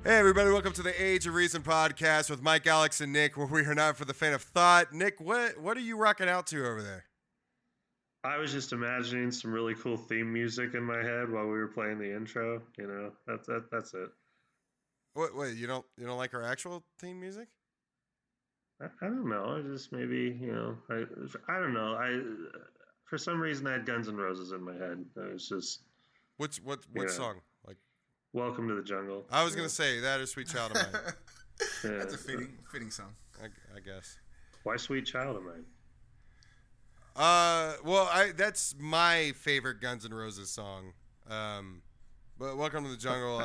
Hey everybody, welcome to the Age of Reason podcast with Mike, Alex, and Nick, where we are not for the faint of thought. Nick, what are you rocking out to over there? I was just imagining some really cool theme music in my head while we were playing the intro. You know, that's it. Wait, you don't like our actual theme music? I don't know. I just maybe I don't know. I for some reason I had Guns N' Roses in my head. I was just What song? Like Welcome to the Jungle. I was gonna say that or Sweet Child of Mine. Yeah. That's a fitting song. I guess. Why Sweet Child of Mine? That's my favorite Guns N' Roses song. But Welcome to the Jungle,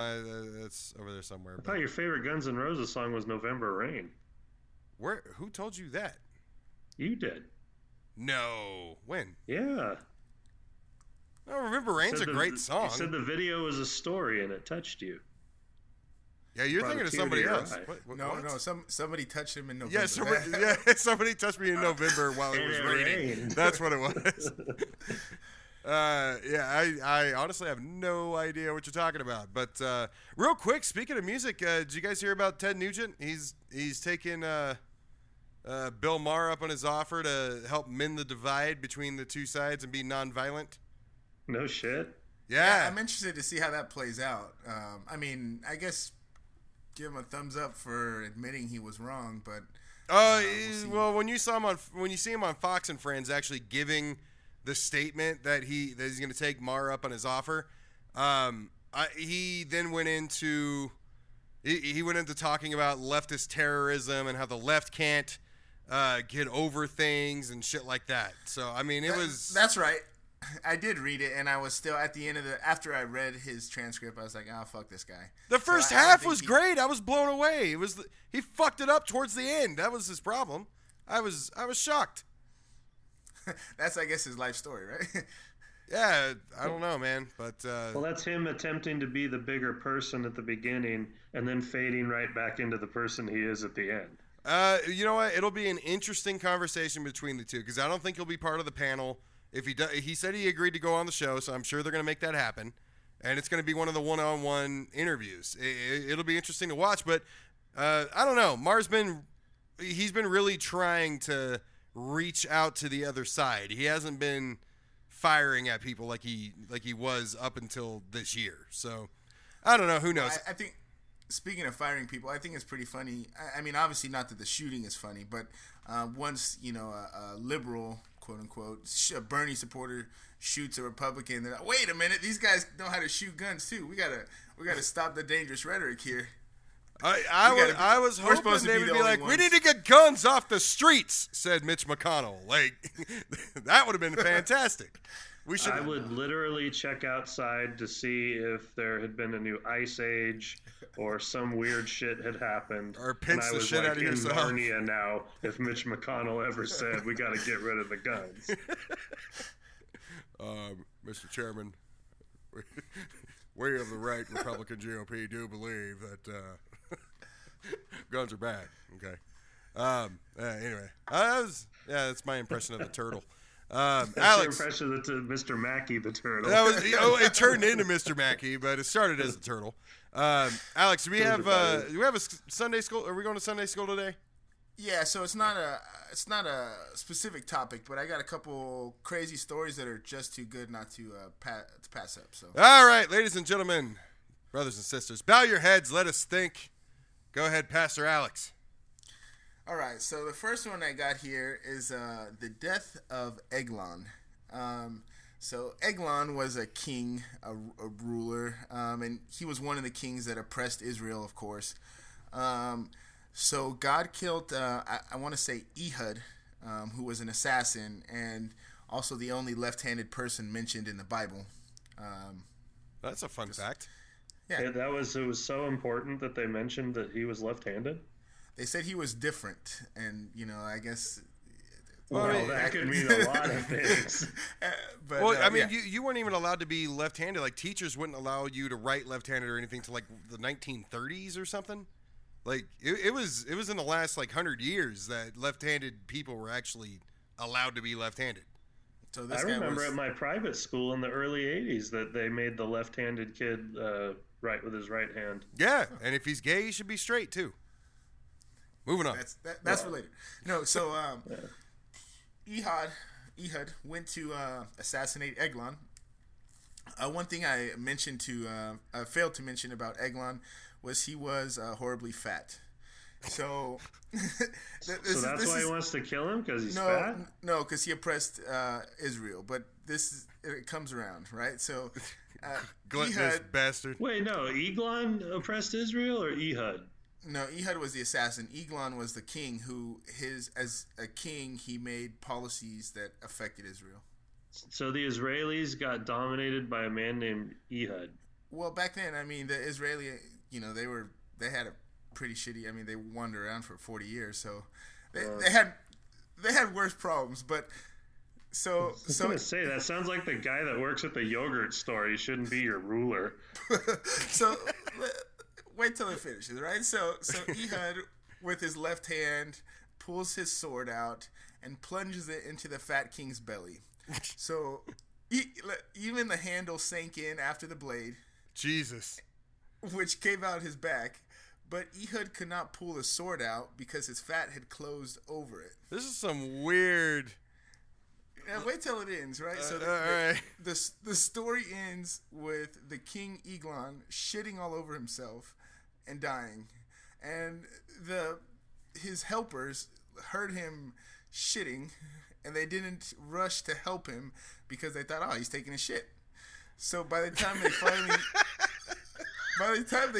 that's over there somewhere. I thought your favorite Guns N' Roses song was November Rain. Who told you that? You did. No. When? Yeah. No, Remember Rain's a great song. You said the video was a story and it touched you. Yeah, you're thinking of somebody else. No, somebody touched him in November. Yeah, somebody touched me in November while it was raining. That's what it was. I honestly have no idea what you're talking about. But real quick, speaking of music, did you guys hear about Ted Nugent? He's taken Bill Maher up on his offer to help mend the divide between the two sides and be nonviolent. No shit. Yeah, I'm interested to see how that plays out. I mean, I guess give him a thumbs up for admitting he was wrong, but well, when you see him on Fox and Friends actually giving the statement that he's going to take Maher up on his offer, he then went into talking about leftist terrorism and how the left can't get over things and shit like that. So I mean, that's right. I did read it, and I was still at the end of after I read his transcript, I was like, "Oh, fuck this guy." The first half was great. I was blown away. He fucked it up towards the end. That was his problem. I was shocked. That's, I guess, his life story, right? Yeah, I don't know, man, but well, that's him attempting to be the bigger person at the beginning and then fading right back into the person he is at the end. You know what? It'll be an interesting conversation between the two because I don't think he'll be part of the panel. If he said he agreed to go on the show, so I'm sure they're going to make that happen, and it's going to be one of the one-on-one interviews. It'll be interesting to watch, but I don't know. Maher's been really trying to reach out to the other side. He hasn't been firing at people like he was up until this year. So I don't know. Who knows? I think speaking of firing people, I think it's pretty funny. I mean, obviously not that the shooting is funny, but once a liberal, quote unquote, a Bernie supporter shoots a Republican, they're like, wait a minute, these guys know how to shoot guns too. We gotta stop the dangerous rhetoric here. I was hoping they would be like, we need to get guns off the streets, said Mitch McConnell. Like, that would have been fantastic. I would literally check outside to see if there had been a new ice age or some weird shit had happened. Or pinch the shit out of yourself. I was in Narnia now if Mitch McConnell ever said, we got to get rid of the guns. Mr. Chairman, we of the right Republican GOP do believe that guns are bad. Okay. Anyway, that's my impression of the turtle. That's Alex, your impression of Mr. Mackey the turtle. It turned into Mr. Mackey, but it started as a turtle. Alex, do we have a Sunday school? Are we going to Sunday school today? Yeah, so it's not a specific topic, but I got a couple crazy stories that are just too good not to pass up. So all right, ladies and gentlemen, brothers and sisters, bow your heads. Let us think. Go ahead, Pastor Alex. All right, so the first one I got here is the death of Eglon. So Eglon was a king, a ruler, and he was one of the kings that oppressed Israel, of course. So God killed, I want to say Ehud, who was an assassin, and also the only left-handed person mentioned in the Bible. That's a fun fact. Yeah, it was so important that they mentioned that he was left-handed. They said he was different, and I guess. Well, that could mean a lot of things. You weren't even allowed to be left-handed. Like, teachers wouldn't allow you to write left-handed or anything till like the 1930s or something. Like, it was in the last 100 years that left-handed people were actually allowed to be left-handed. So I this guy remember was at my private school in the early '80s that they made the left-handed kid write with his right hand. Yeah, and if he's gay, he should be straight too. Moving on. that's for later. No, so Ehud went to assassinate Eglon. One thing I failed to mention about Eglon was he was horribly fat. So, So that's why he wants to kill him, because he's fat? No, because he oppressed Israel. But it comes around, right? So, Gluttonous bastard. Wait, no, Eglon oppressed Israel or Ehud? No, Ehud was the assassin. Eglon was the king who, as a king, he made policies that affected Israel. So the Israelis got dominated by a man named Ehud. Well, back then, I mean, the Israeli, they had a pretty shitty. I mean, they wandered around for 40 years, so they had worse problems. But I was gonna say, that sounds like the guy that works at the yogurt store. He shouldn't be your ruler. So wait till it finishes, right? So Ehud, with his left hand, pulls his sword out and plunges it into the fat king's belly. So even the handle sank in after the blade, Jesus. which came out his back. But Ehud could not pull the sword out because his fat had closed over it. This is some weird. Now, wait till it ends, right? So right. the story ends with the king Eglon shitting all over himself and dying, and his helpers heard him shitting, and they didn't rush to help him because they thought, oh, he's taking a shit. So by the time they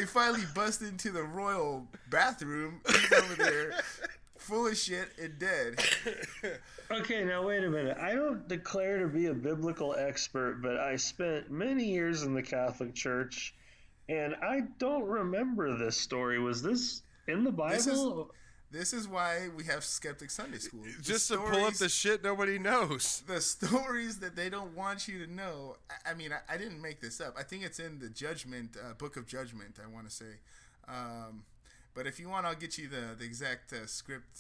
finally bust into the royal bathroom, he's over there full of shit and dead. Okay, now wait a minute. I don't declare to be a biblical expert, but I spent many years in the Catholic Church, and I don't remember this story. Was this in the Bible? This is why we have Skeptic Sunday School. Just to pull up the shit nobody knows. The stories that they don't want you to know. I mean, I didn't make this up. I think it's in the Judgment, Book of Judgment, I want to say. But if you want, I'll get you the exact script.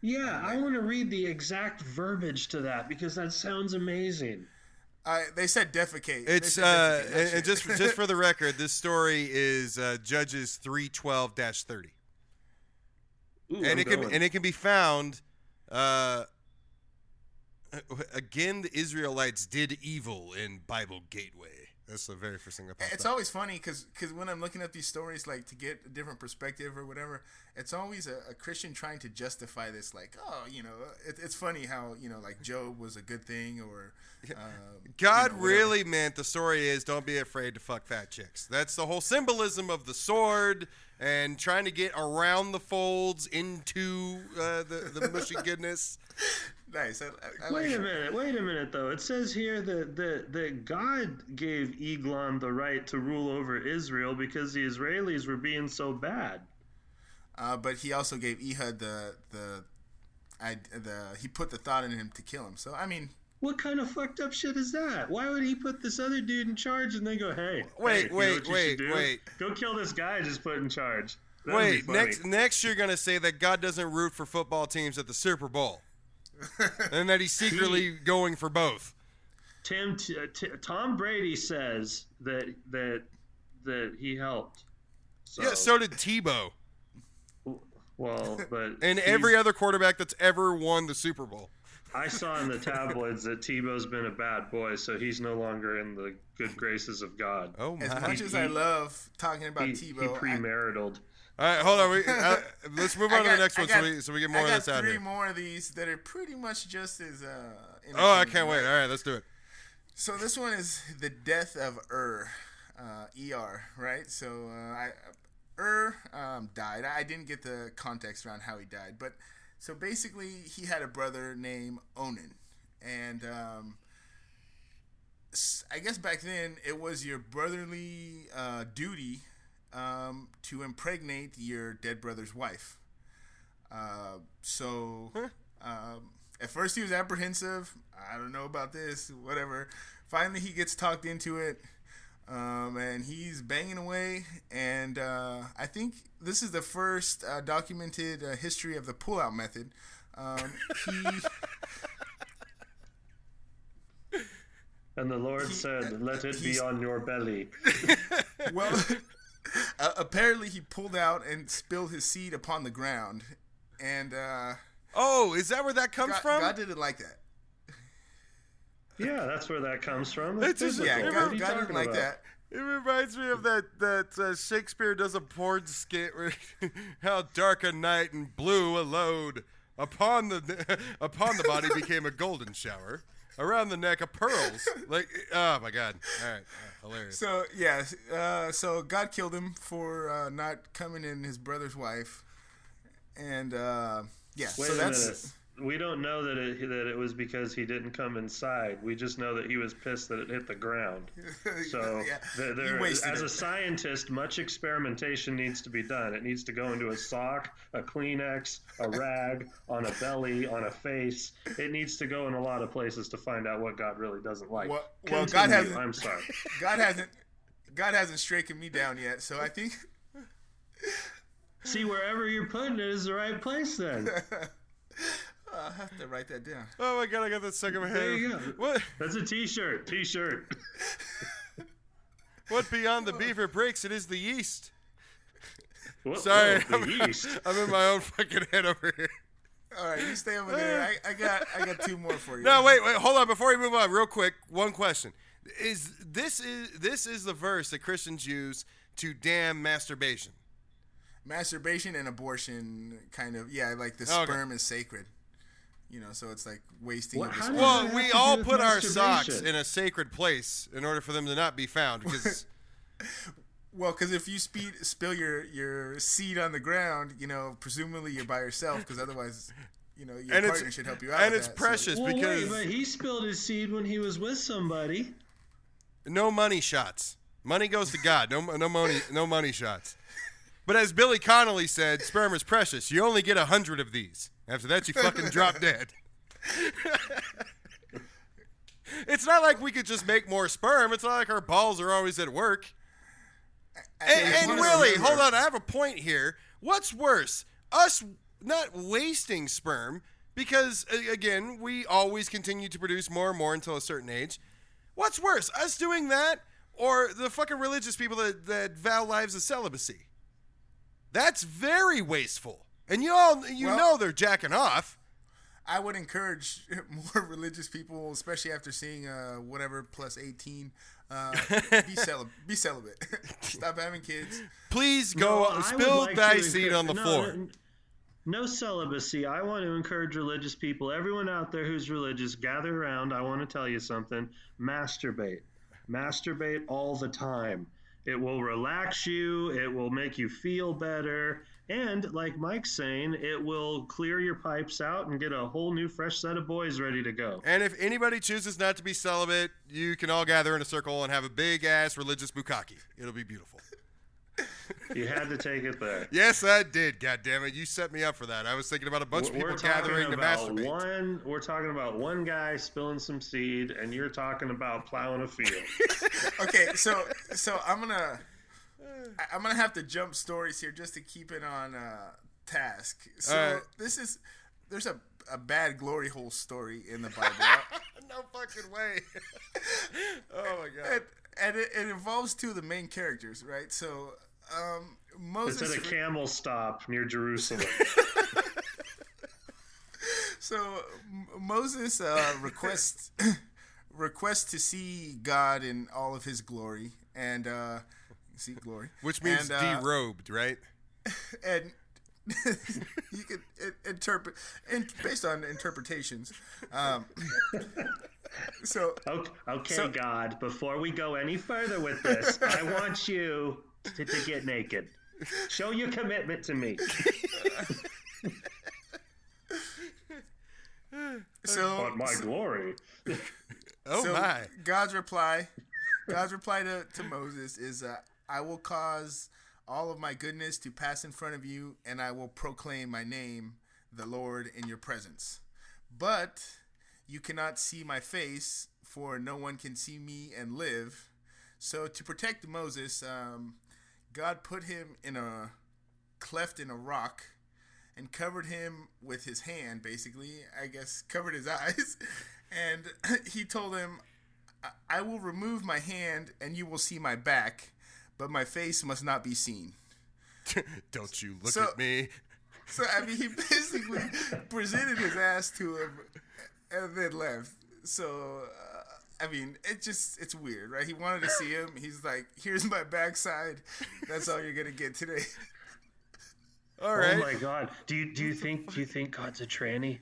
Yeah, I want to read the exact verbiage to that because that sounds amazing. They said defecate. It's defecate. and just for the record, this story is Judges 3:12-30. Ooh, And it can be found. Again, the Israelites did evil in Bible Gateway. That's the very first thing I popped It's up. always funny because when I'm looking at these stories, like to get a different perspective or whatever, it's always a Christian trying to justify this. Like, oh, it's funny how like Job was a good thing, or God really meant the story is don't be afraid to fuck fat chicks. That's the whole symbolism of the sword and trying to get around the folds into the mushy goodness. Nice. I Wait like a minute, though. It says here that God gave Eglon the right to rule over Israel because the Israelis were being so bad. But he also gave Ehud he put the thought in him to kill him. So I mean, what kind of fucked up shit is that? Why would he put this other dude in charge and then go, hey, Wait, go kill this guy I just put in charge? Wait, next you're gonna say that God doesn't root for football teams at the Super Bowl, and that he's secretly going for both. Tom Brady says that he helped. So. Yeah, so did Tebow. Well, but and every other quarterback that's ever won the Super Bowl. I saw in the tabloids that Tebow's been a bad boy, so he's no longer in the good graces of God. Oh my! As much as I love talking about Tebow, he premaritaled. All right, hold on. Let's move on to the next one so we get more of this out here. I got 3 more of these that are pretty much just as oh, I can't wait. All right, let's do it. So this one is the death of E-R, right? So died. I didn't get the context around how he died, but so basically he had a brother named Onan, and I guess back then it was your brotherly duty to impregnate your dead brother's wife. At first he was apprehensive. I don't know about this, whatever. Finally he gets talked into it. And he's banging away, and I think this is the first documented history of the pull-out method. And the Lord said, "Let it be on your belly." Well, apparently he pulled out and spilled his seed upon the ground, and Oh, is that where that comes from? God didn't like that. Yeah, that's where that comes from. It's It's just- biblical. Yeah, What God are you didn't talking like about? that. It reminds me of that Shakespeare does a porn skit where how dark a night and blue a load upon the body became a golden shower, around the neck a pearls. Like, oh my God! All right, hilarious. So yeah, so God killed him for not coming in his brother's wife, and yeah. Wait so a that's minute. We don't know that it was because he didn't come inside. We just know that he was pissed that it hit the ground. So yeah, there, he wasted as it. a scientist, much experimentation needs to be done. It needs to go into a sock, a Kleenex, a rag, on a belly, on a face. It needs to go in a lot of places to find out what God really doesn't like. Well, Continue. God hasn't. I'm sorry. God hasn't stricken me down yet. So I think. See, wherever you're putting it is the right place then. I'll have to write that down. Oh my God! I got that stuck in my head. There you go. What? That's a t-shirt. T-shirt. What beyond the beaver breaks? It is the yeast. Whoa, Sorry, whoa, the yeast. I'm in my own fucking head over here. All right, you stay over there. I got two more for you. No, wait, hold on. Before we move on, real quick, one question: This is the verse that Christians use to damn masturbation? Masturbation and abortion, kind of. Yeah, like the Okay. sperm is sacred. You know, so it's like wasting What- of the how sperm. does Well, that we have to all do with put our socks masturbation? in a sacred place in order for them to not be found. Because Well, because if you spill your seed on the ground, you know, presumably you're by yourself, because otherwise, you know, your And it's- partner should help you out. and with it's that, precious. Well, because- wait, but he spilled his seed when he was with somebody. no money shots. Money goes to God. No money shots. But as Billy Connolly said, sperm is precious. You only get 100 of these. After that, you fucking drop dead. It's not like we could just make more sperm. It's not like our balls are always at work. And wanna really, remember- hold on, I have a point here. What's worse, us not wasting sperm, because, again, we always continue to produce more and more until a certain age. What's worse, us doing that or the fucking religious people that vow lives of celibacy? That's very wasteful. And you Well- know they're jacking off. I would encourage more religious people, especially after seeing whatever plus 18, be celibate. Stop having kids. Please No, go, I would spill like thy to seed on the floor. No celibacy. I want to encourage religious people. Everyone out there who's religious, gather around. I want to tell you something. Masturbate. Masturbate all the time. It will relax you. It will make you feel better. And like Mike's saying, it will clear your pipes out and get a whole new fresh set of boys ready to go. And if anybody chooses not to be celibate, you can all gather in a circle and have a big-ass religious bukkake. It'll be beautiful. You had to take it there. Yes, I did. God damn it, you set me up for that. I was thinking about a bunch of people gathering to masturbate. We're talking about one guy spilling some seed, and you're talking about plowing a field. Okay, so I'm gonna have to jump stories here just to keep it on task. So All right. there's a bad glory hole story in the Bible. No fucking way. Oh my god. And it involves two of the main characters, right? So It's Moses. at a camel stop near Jerusalem. So Moses requests to see God in all of His glory, and see glory, Which means and, derobed, right? and you can interpret based on interpretations. So Okay, So- God, before we go any further with this, I want you to get naked. Show your commitment to me. so On my glory. Oh so my. God's reply to Moses is, I will cause all of my goodness to pass in front of you, and I will proclaim my name, the Lord, in your presence. But you cannot see my face, for no one can see me and live. So to protect Moses, God put him in a cleft in a rock and covered him with his hand, basically, I guess, covered his eyes. And he told him, I will remove my hand and you will see my back, but my face must not be seen. Don't you look at me. So, I mean, he basically presented his ass to him and then left. So, I mean, it's weird, right? He wanted to see him. He's like, here's my backside. That's all you're going to get today. All right. Oh my God. Do you think God's a tranny?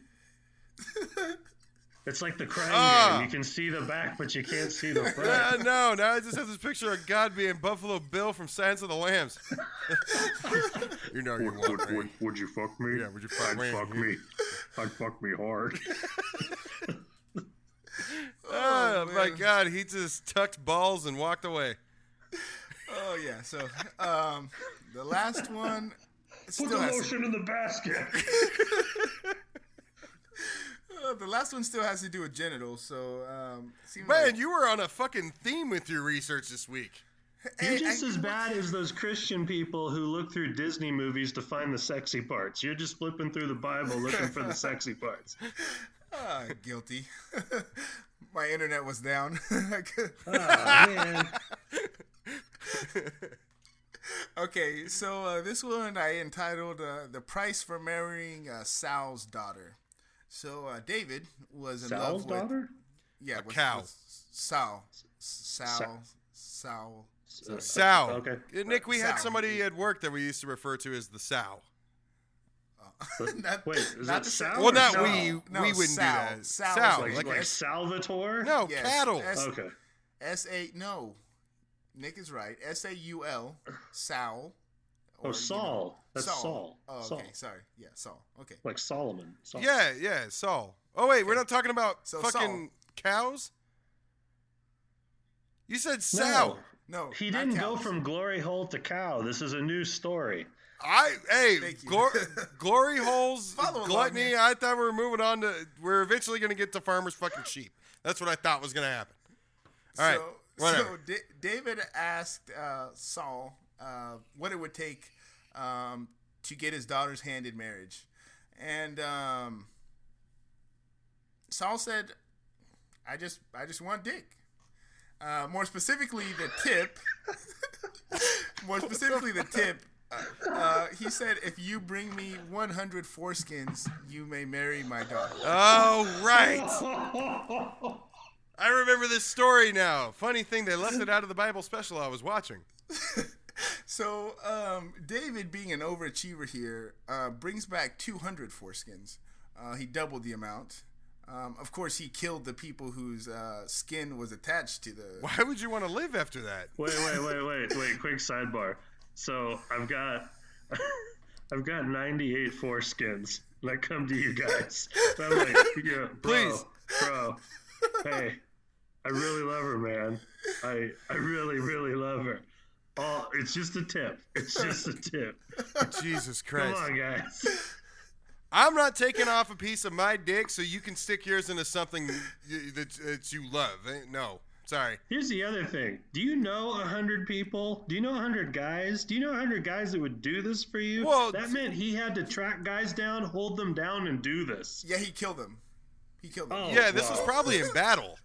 It's like the Crying Game. You can see the back, but you can't see the front. No, now I just have this picture of God being Buffalo Bill from Silence of the Lambs. You know you want me. Would you fuck me? Yeah, would you fuck me? I'd fuck me hard. Oh my God, he just tucked balls and walked away. Oh, yeah. So, the last one... Put the lotion in the basket. The last one still has to do with genitals, so man, you were on a fucking theme with your research this week. You're just as bad as those Christian people who look through Disney movies to find the sexy parts. You're just flipping through the Bible looking for the sexy parts. Guilty. My internet was down. Man. Okay, so this one I entitled "The Price for Marrying Sal's Daughter." So David was in love with daughter? Yeah, a cow. With Sal. Sow. Okay. Nick, we had Sow. somebody at work that we used to refer to as the sow. Wait, is that Sal? Well, not No, we. no, We wouldn't Sal. do that. Sal Sow. is Like Salvatore? No, Yes, cattle. Okay. No. Nick is right. Saul. Sal. Oh, Saul. That's Saul. Oh, okay. Saul. Sorry. Yeah, Saul. Okay. Like Solomon. Saul. Yeah, Saul. Oh, wait, we're not talking about So fucking cows? You said No. sow. No. He not didn't go cows. from glory hole to cow. This is a new story. Thank you. Glory holes, Follow along, gluttony. man. I thought we were moving on to. We're eventually going to get to farmers fucking sheep. That's what I thought was going to happen. All right, whatever. So David asked Saul what it would take to get his daughter's hand in marriage, and Saul said, "I just want dick." More specifically, the tip. He said, "If you bring me 100 foreskins, you may marry my daughter." Oh, right. I remember this story now. Funny thing, they left it out of the Bible special I was watching. So, David, being an overachiever here, brings back 200 foreskins. He doubled the amount. Of course, he killed the people whose skin was attached to the... Why would you want to live after that? Wait. Quick sidebar. So I've got 98 foreskins that come to you guys. So I'm like, yeah, Please. bro. Hey, I really love her, man. I really, really love her. Oh, it's just a tip. Jesus Christ. Come on, guys. I'm not taking off a piece of my dick so you can stick yours into something that you love. No. Sorry. Here's the other thing. Do you know 100 people? Do you know 100 guys? Do you know 100 guys that would do this for you? Well, that meant he had to track guys down, hold them down, and do this. Yeah, he killed them. Oh, Yeah, this was wow. probably in battle.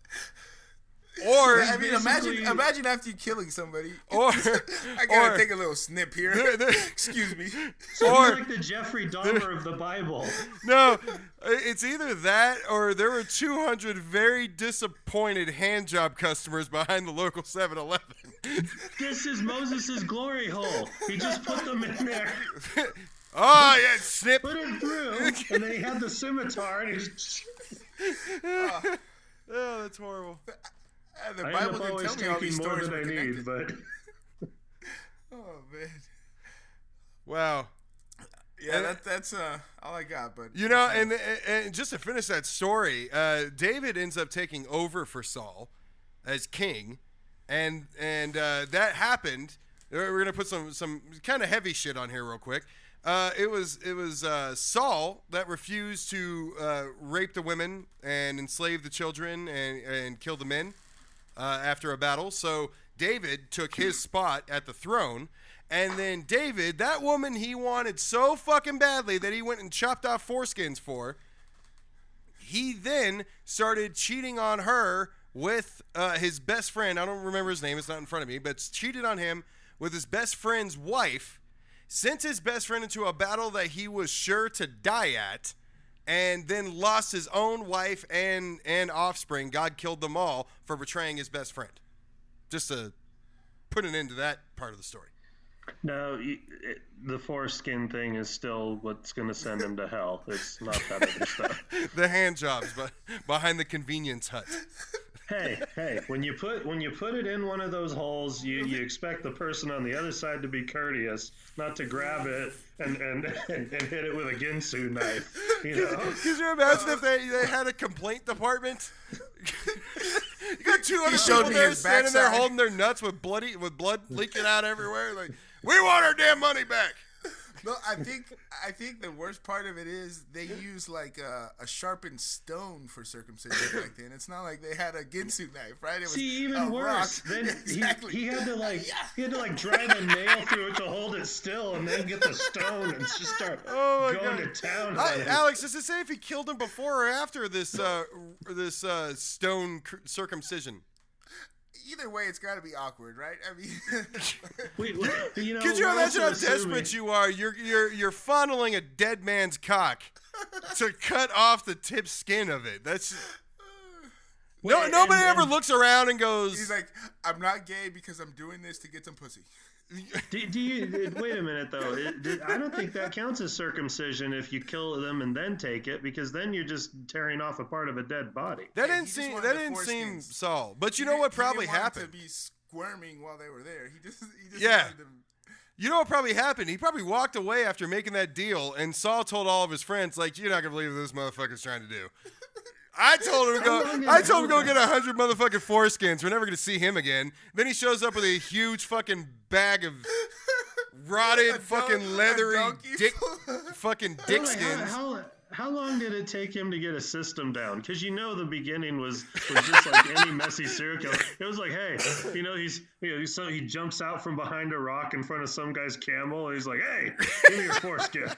Or I mean, basically- imagine after you killing somebody. Or I gotta take a little snip here. Excuse me. So or- he's like the Jeffrey Dahmer of the Bible. no, it's either that or there were 200 very disappointed hand job customers behind the local 7-Eleven. This is Moses' glory hole. He just put them in there, Oh, yeah, snip. put it through, and then he had the scimitar, and he's... Oh, that's horrible. The I end Bible up didn't always tell me all these taking more stories than were I need, connected. but... Oh man. Wow. Yeah, that's all I got. But You know, and just to finish that story, David ends up taking over for Saul as king, and that happened. We're gonna put some kind of heavy shit on here real quick. It was Saul that refused to rape the women and enslave the children and kill the men after a battle. So David took his spot at the throne. And then David, that woman he wanted so fucking badly that he went and chopped off foreskins for, he then started cheating on her with his best friend. I don't remember his name. It's not in front of me, but cheated on him with his best friend's wife, sent his best friend into a battle that he was sure to die at, and then lost his own wife and offspring. God killed them all for betraying his best friend. Just to put an end to that part of the story. No, the foreskin thing is still what's going to send him to hell. It's not that other stuff. The hand jobs behind the convenience hut. Hey, when you put it in one of those holes, you expect the person on the other side to be courteous, not to grab it and hit it with a Ginsu knife. You know? Could you imagine if they had a complaint department? You got 200 showed people me there his standing there backside. holding their nuts with blood leaking out everywhere. Like, we want our damn money back. No, I think the worst part of it is they use like a sharpened stone for circumcision back then. It's not like they had a Ginsu knife, right? It was See, even worse. rock. Then Exactly. he had to drive a nail through it to hold it still, and then get the stone and just start going to town. on it. Alex, does it say if he killed him before or after this stone circumcision? Either way, it's got to be awkward, right? I mean, Could you imagine how desperate you are? You're fondling a dead man's cock to cut off the tip skin of it. That's nobody ever looks around and goes. he's like, I'm not gay because I'm doing this to get some pussy. Do you wait a minute though? I don't think that counts as circumcision if you kill them and then take it, because then you're just tearing off a part of a dead body. That Yeah, didn't he just seem wanted that the didn't seem foreskins. Saul. But you He know what didn't- he probably didn't want happened? to be squirming while they were there. He just Yeah. wanted them. You know what probably happened? He probably walked away after making that deal, and Saul told all of his friends, like, "You're not gonna believe what this motherfucker's trying to do." I told him to go get 100 motherfucking foreskins. We're never gonna see him again. Then he shows up with a huge fucking bag of rotted, fucking leathery donkey dick, full- fucking dick Like, skins. how long did it take him to get a system down? Because the beginning was just like any messy serial killer. It was like, hey, so he jumps out from behind a rock in front of some guy's camel, and he's like, hey, give me your foreskin.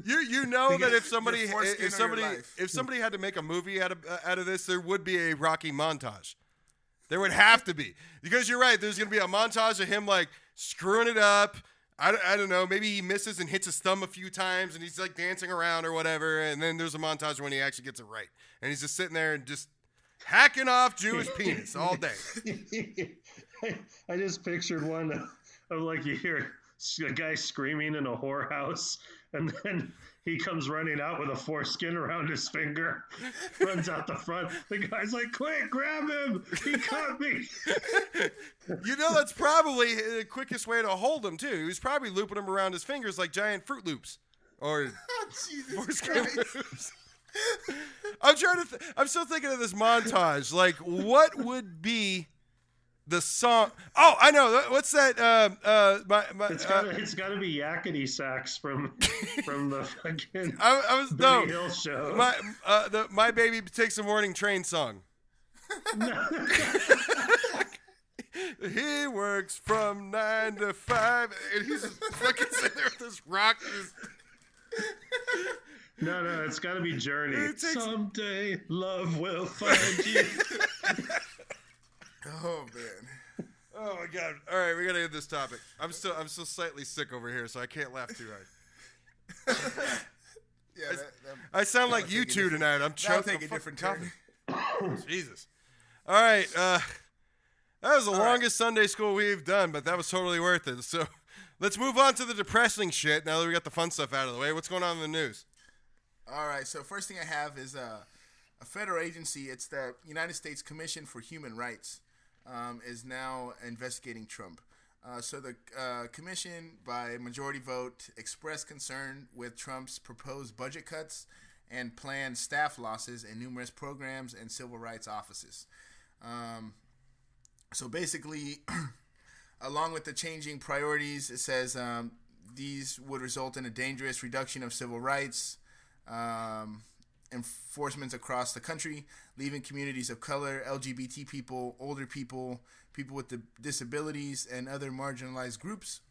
You know that if somebody Your foreskin or your life. if somebody had to make a movie out of this, there would be a Rocky montage. There would have to be, because you're right. There's gonna be a montage of him like screwing it up. I don't know. Maybe he misses and hits his thumb a few times, and he's like dancing around or whatever. And then there's a montage when he actually gets it right, and he's just sitting there and just hacking off Jewish penis all day. I just pictured one of like, you hear a guy screaming in a whorehouse, and then he comes running out with a foreskin around his finger, runs out the front. The guy's like, quick, grab him. He caught me. You know, that's probably the quickest way to hold him too. He's probably looping them around his fingers like giant Fruit Loops or Jesus foreskin Christ. loops. I'm trying to. I'm still thinking of this montage. Like, what would be the song? Oh, I know. What's that? It's got to be Yakety Sax from the fucking I was Benny no. Hill show. My Baby Takes a Morning Train song. He works from 9 to 5, and he's just fucking sitting there with this rock. No, it's got to be Journey. It takes- Someday love will find you. Oh man. Oh my god! All right, we gotta end this topic. I'm still slightly sick over here, so I can't laugh too hard. Yeah, I sound like That'll you take a two different- tonight. I'm that'll choking. take a different turn. Jesus. All right. That was the All longest Sunday school we've done, but that was totally worth it. So let's move on to the depressing shit now that we got the fun stuff out of the way. What's going on in the news? All right, so first thing I have is a federal agency. It's the United States Commission for Human Rights is now investigating Trump. So the commission, by majority vote, expressed concern with Trump's proposed budget cuts and planned staff losses in numerous programs and civil rights offices. So basically, along with the changing priorities, it says these would result in a dangerous reduction of civil rights, enforcements across the country, leaving communities of color, LGBT people, older people, people with disabilities, and other marginalized groups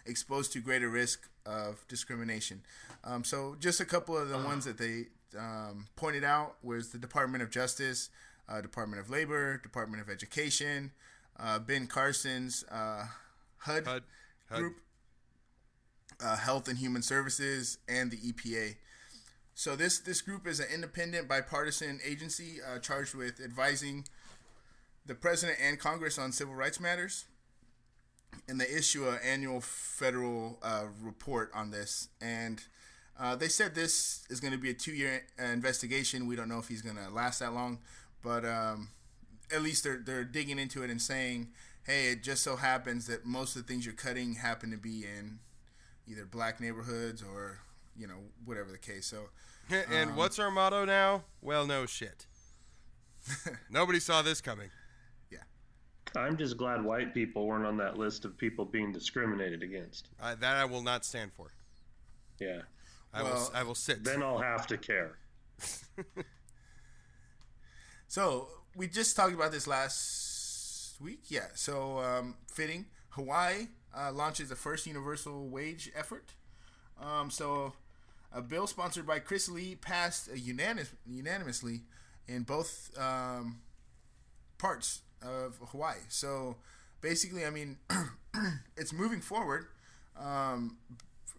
exposed to greater risk of discrimination. So just a couple of the ones that they pointed out was the Department of Justice, Department of Labor, Department of Education, Ben Carson's HUD group, Health and Human Services, and the EPA. So this group is an independent, bipartisan agency charged with advising the President and Congress on civil rights matters. And they issue an annual federal report on this. And they said this is going to be a 2-year investigation. We don't know if he's going to last that long. But at least they're digging into it and saying, hey, it just so happens that most of the things you're cutting happen to be in either black neighborhoods or, whatever the case. So, and what's our motto now? Well, no shit. Nobody saw this coming. I'm just glad white people weren't on that list of people being discriminated against. That I will not stand for. Yeah. I will sit. Then I'll have to care. So we just talked about this last week. Yeah. So fitting, Hawaii launches the first universal wage effort. So a bill sponsored by Chris Lee passed unanimously in both parts of Hawaii. So basically, it's moving forward.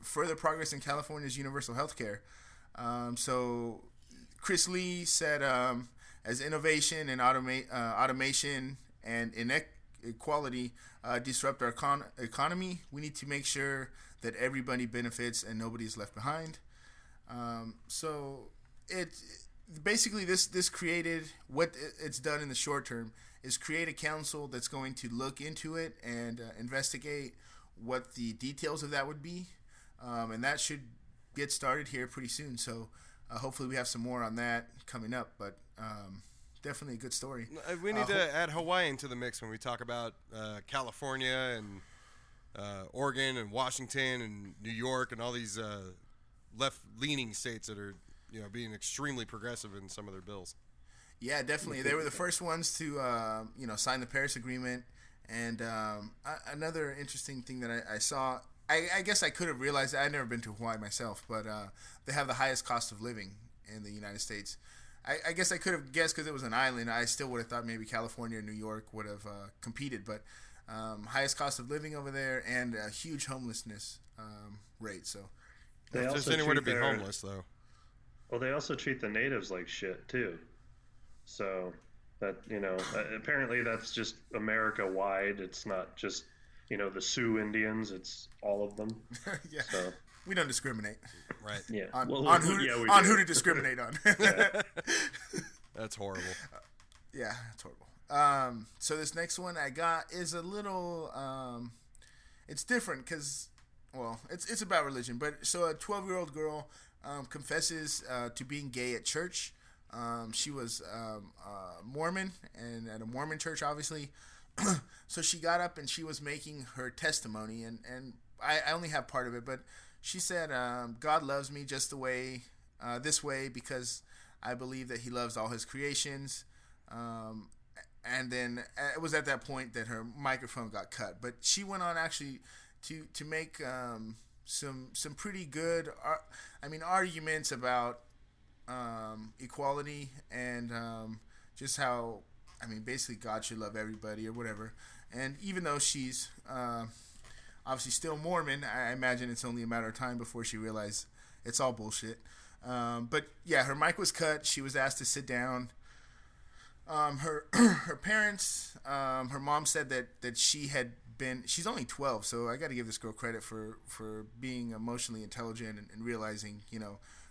Further progress in California's universal health care. So Chris Lee said, as innovation and automation and inequality disrupt our economy, we need to make sure that everybody benefits and nobody's left behind. So basically this created, what it's done in the short term is create a council that's going to look into it and investigate what the details of that would be. And that should get started here pretty soon. So hopefully we have some more on that coming up. But definitely a good story. We need to add Hawaii into the mix when we talk about California and Oregon and Washington and New York and all these left-leaning states that are being extremely progressive in some of their bills. Yeah, definitely. They were the first ones to, sign the Paris Agreement. And another interesting thing that I saw, I guess I could have realized that. I've never been to Hawaii myself, but they have the highest cost of living in the United States. I guess I could have guessed because it was an island. I still would have thought maybe California or New York would have competed, but highest cost of living over there and a huge homelessness rate. So if there's anywhere to be homeless, though. Well, they also treat the natives like shit too. So that apparently that's just America wide. It's not just the Sioux Indians. It's all of them. Yeah. So we don't discriminate. Right. Yeah. On who to discriminate on. That's horrible. Yeah, it's horrible. So this next one I got is a little it's different because it's about religion, but so a 12-year-old girl confesses to being gay at church. She was Mormon and at a Mormon church, obviously. So she got up and she was making her testimony, and I only have part of it, but she said, God loves me just the way, this way, because I believe that he loves all his creations. And then it was at that point that her microphone got cut. But she went on actually to make some pretty good, arguments about equality and just how, basically God should love everybody or whatever. And even though she's obviously still Mormon, I imagine it's only a matter of time before she realized it's all bullshit. But yeah, her mic was cut. She was asked to sit down. Her parents, her mom said that she's only 12, so I got to give this girl credit for being emotionally intelligent and realizing,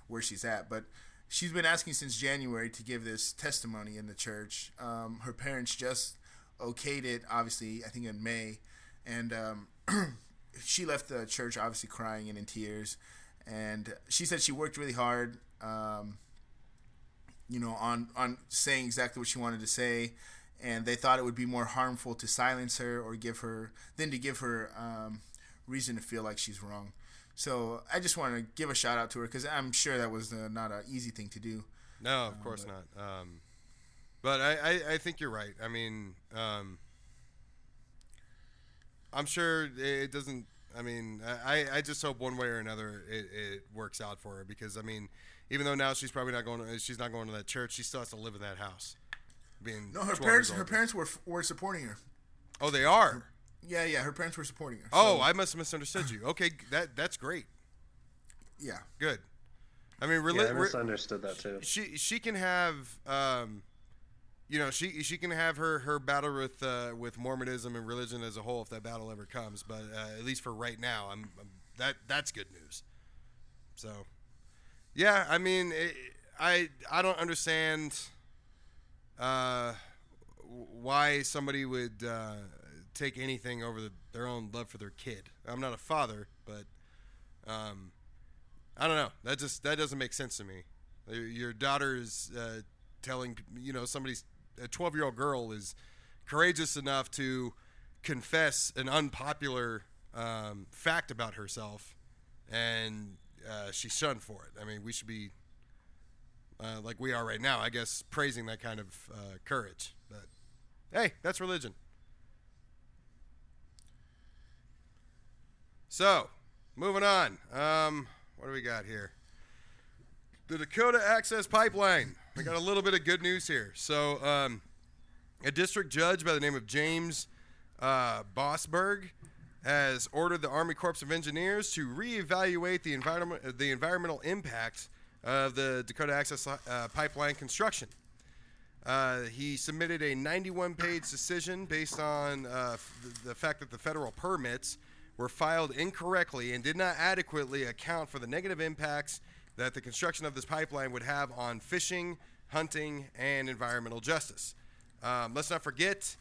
where she's at. But she's been asking since January to give this testimony in the church. Her parents just okayed it, obviously, I think in May. And she left the church obviously crying and in tears. And she said she worked really hard, on saying exactly what she wanted to say. And they thought it would be more harmful to silence her or give her reason to feel like she's wrong. So I just want to give a shout out to her because I'm sure that was not an easy thing to do. No, of course not. But I think you're right. I'm sure it doesn't. I just hope one way or another it works out for her because even though now she's probably not going to that church, she still has to live in that house. being No, her 12 parents. years Her older. parents were supporting her. Oh, they are. Yeah, her parents were supporting her. Oh, So, I must have misunderstood you. Okay, that's great. yeah. Good. I mean, Yeah, I misunderstood that too. she can have she can have her battle with Mormonism and religion as a whole if that battle ever comes. But at least for right now, that's good news. So, yeah, I mean, I don't understand why somebody would take anything over their own love for their kid. I'm not a father, but I don't know. That doesn't make sense to me. Your daughter is telling somebody's a 12-year-old girl is courageous enough to confess an unpopular fact about herself, and she's shunned for it. I mean, we should be like we are right now, I guess, praising that kind of courage. But hey, that's religion. So, moving on. What do we got here? The Dakota Access Pipeline. We got a little bit of good news here. So, a district judge by the name of James Bossberg has ordered the Army Corps of Engineers to reevaluate the environmental impact of the Dakota Access Pipeline construction. He submitted a 91-page decision based on the fact that the federal permits were filed incorrectly and did not adequately account for the negative impacts that the construction of this pipeline would have on fishing, hunting, and environmental justice. Let's not forget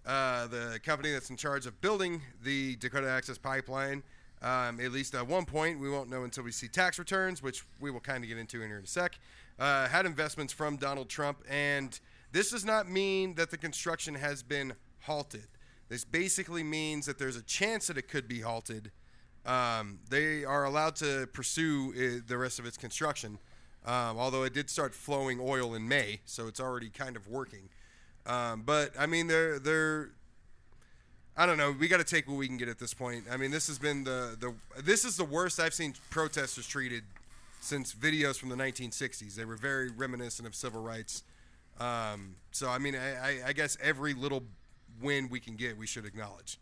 the company that's in charge of building the Dakota Access Pipeline, at least at one point, we won't know until we see tax returns, which we will kind of get into in here in a sec, had investments from Donald Trump, and this does not mean that the construction has been halted. This basically means that there's a chance that it could be halted. They are allowed to pursue the rest of its construction, although it did start flowing oil in May, so it's already kind of working. But I mean, they're I don't know. We got to take what we can get at this point. I mean, this has been this is the worst I've seen protesters treated since videos from the 1960s. They were very reminiscent of civil rights. So I mean, I guess every little win we can get, we should acknowledge.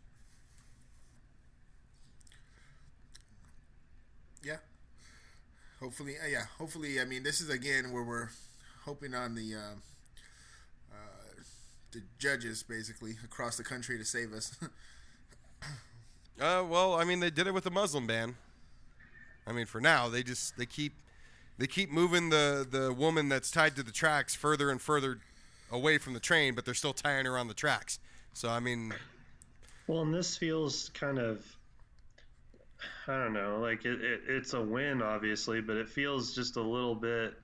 Yeah. Hopefully, hopefully. I mean, this is again where we're hoping on the judges basically across the country to save us. Well, I mean, they did it with the Muslim ban. I mean, for now, they keep moving the woman that's tied to the tracks further and further away from the train, but they're still tying her on the tracks. So, I mean, well, and this feels kind of, I don't know, like it's a win, obviously, but it feels just a little bit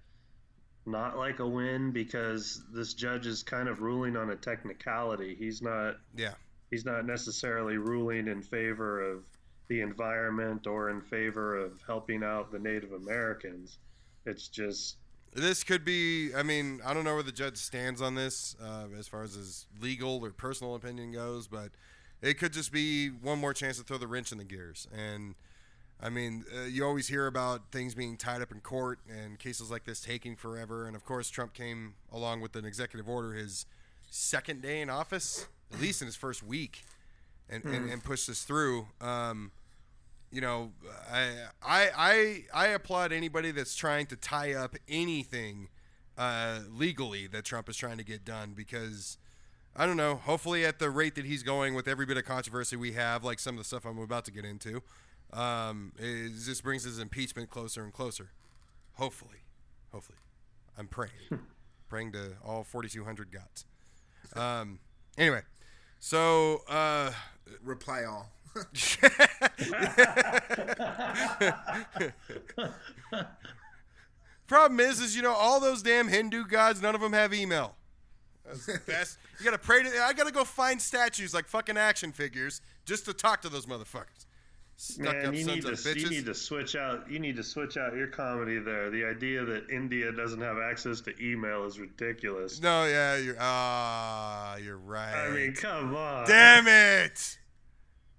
not like a win because this judge is kind of ruling on a technicality. He's not necessarily ruling in favor of the environment or in favor of helping out the Native Americans. It's just, this could be, I mean, I don't know where the judge stands on this as far as his legal or personal opinion goes, but it could just be one more chance to throw the wrench in the gears. And I mean, you always hear about things being tied up in court and cases like this taking forever. And of course, Trump came along with an executive order his second day in office, at least in his first week, and pushed this through. You know, I applaud anybody that's trying to tie up anything legally that Trump is trying to get done, because I don't know, hopefully at the rate that he's going with every bit of controversy we have, like some of the stuff I'm about to get into, it just brings his impeachment closer and closer. Hopefully. I'm praying to all 4,200 gods. Anyway, so Reply all. Problem is you know, all those damn Hindu gods, none of them have email. That's the best. You gotta pray to. I gotta go find statues like fucking action figures just to talk to those motherfuckers. Stuck man, up you sons need of bitches. you need to switch out. You need to switch out your comedy there. The idea that India doesn't have access to email is ridiculous. No, yeah, you're right. I mean, come on. Damn it!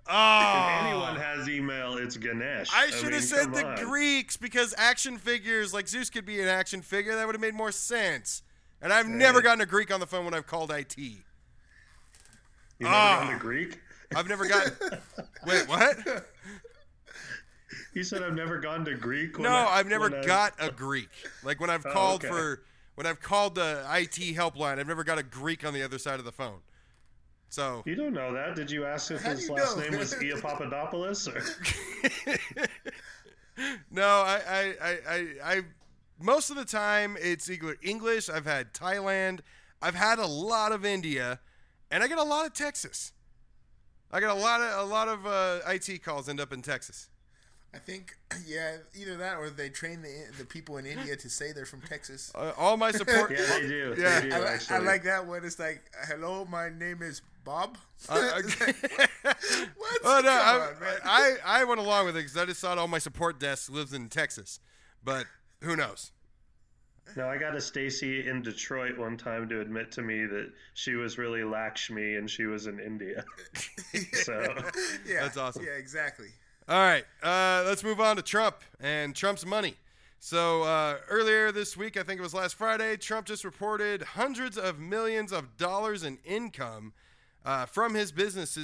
Oh, If anyone has email, it's Ganesh. I should have said come the on. Greeks, because action figures like Zeus could be an action figure. That would have made more sense. And I've never gotten a Greek on the phone when I've called IT. You never gone to Greek? I've never gotten. Wait, what? You said I've never gone to Greek. I've never got a Greek. Like when I've called okay. when I've called the IT helpline, I've never got a Greek on the other side of the phone. So You don't know that. Did you ask if How do his you last know? name was Ia Papadopoulos? Or? no, I most of the time it's either English. I've had Thailand. I've had a lot of India, and I get a lot of Texas. I get a lot of IT calls end up in Texas. I think, yeah, either that or they train the people in India to say they're from Texas. All my support. Yeah, they do. Yeah. They do, I actually. like that one. It's like, hello, my name is Bob. What? Oh, no, Come on, man. I went along with it because I just thought all my support desk lives in Texas, but who knows? No, I got a Stacy in Detroit one time to admit to me that she was really Lakshmi and she was in India. So Yeah, That's awesome. Yeah, exactly. All right, let's move on to Trump and Trump's money. So earlier this week, I think it was last Friday, Trump just reported hundreds of millions of dollars in income from his business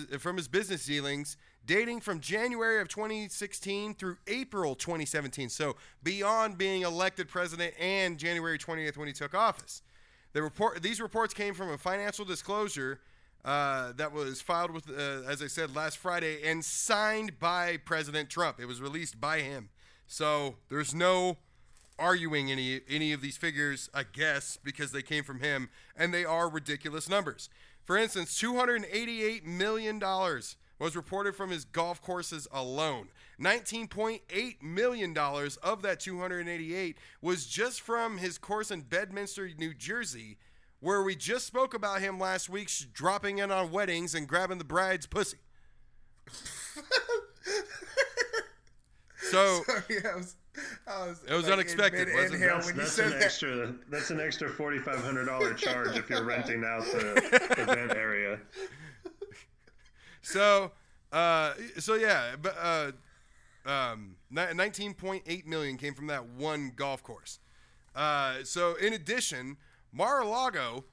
dealings, dating from January of 2016 through April 2017. So beyond being elected president and January 20th when he took office. These reports came from a financial disclosure that was filed with, as I said, last Friday and signed by President Trump. It was released by him. So there's no arguing any of these figures, I guess, because they came from him, and they are ridiculous numbers. For instance, $288 million was reported from his golf courses alone. $19.8 million of that $288 was just from his course in Bedminster, New Jersey, where we just spoke about him last week dropping in on weddings and grabbing the bride's pussy. So Sorry, it was unexpected, wasn't it? When you that's said an that. extra. That's an extra $4,500 charge if you're renting out the event area. So yeah, but 19.8 million came from that one golf course. So in addition, Mar-a-Lago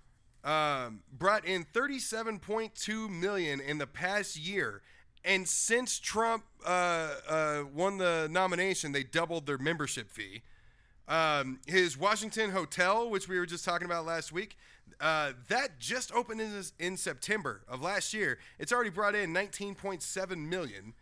brought in 37.2 million in the past year, and since Trump won the nomination, they doubled their membership fee. His Washington hotel, which we were just talking about last week, that just opened in September of last year. It's already brought in 19.7 million.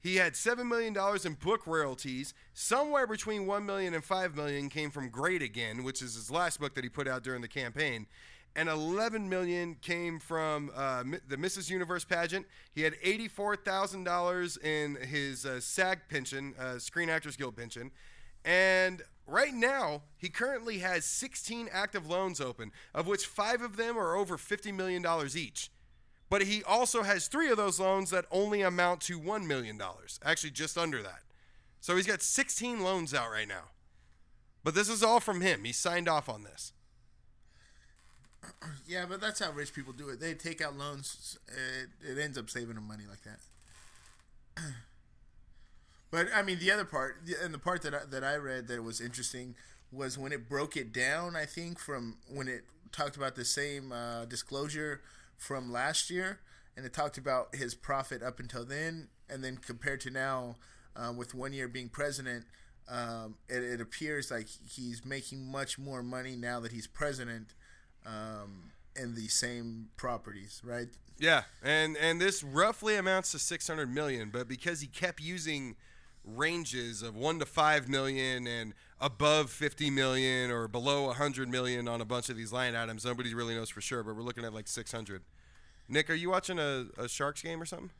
He had $7 million in book royalties. Somewhere between $1 million and $5 million came from Great Again, which is his last book that he put out during the campaign. And $11 million came from the Mrs. Universe pageant. He had $84,000 in his SAG pension, Screen Actors Guild pension. And right now, he currently has 16 active loans open, of which 5 of them are over $50 million each. But he also has 3 of those loans that only amount to $1 million, actually just under that. So he's got 16 loans out right now. But this is all from him. He signed off on this. Yeah, but that's how rich people do it. They take out loans. It ends up saving them money like that. But I mean, the other part, and the part that I read that was interesting was when it broke it down. I think from when it talked about the same disclosure from last year, and it talked about his profit up until then, and then compared to now, with 1 year being president, it appears like he's making much more money now that he's president. In the same properties, right? Yeah, and this roughly amounts to $600 million, but because he kept using ranges of 1 to 5 million and above 50 million or below 100 million on a bunch of these line items, nobody really knows for sure, but we're looking at like 600. Nick, are you watching a Sharks game or something?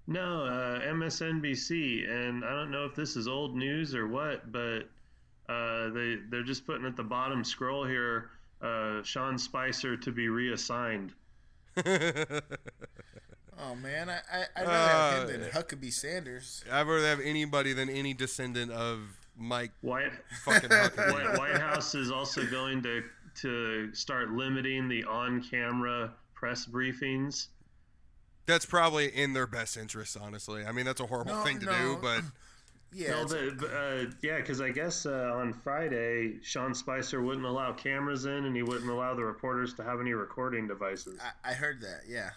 No, MSNBC, and I don't know if this is old news or what, but they're just putting at the bottom scroll here, Sean Spicer to be reassigned. Oh man, I'd rather have him than Huckabee Sanders. I'd rather have anybody than any descendant of Mike White fucking Huckabee. White House is also going to start limiting the on-camera press briefings. That's probably in their best interest, honestly. I mean, that's a horrible thing to do, but Yeah, No, because I guess on Friday, Sean Spicer wouldn't allow cameras in, and he wouldn't allow the reporters to have any recording devices. I heard that. Yeah,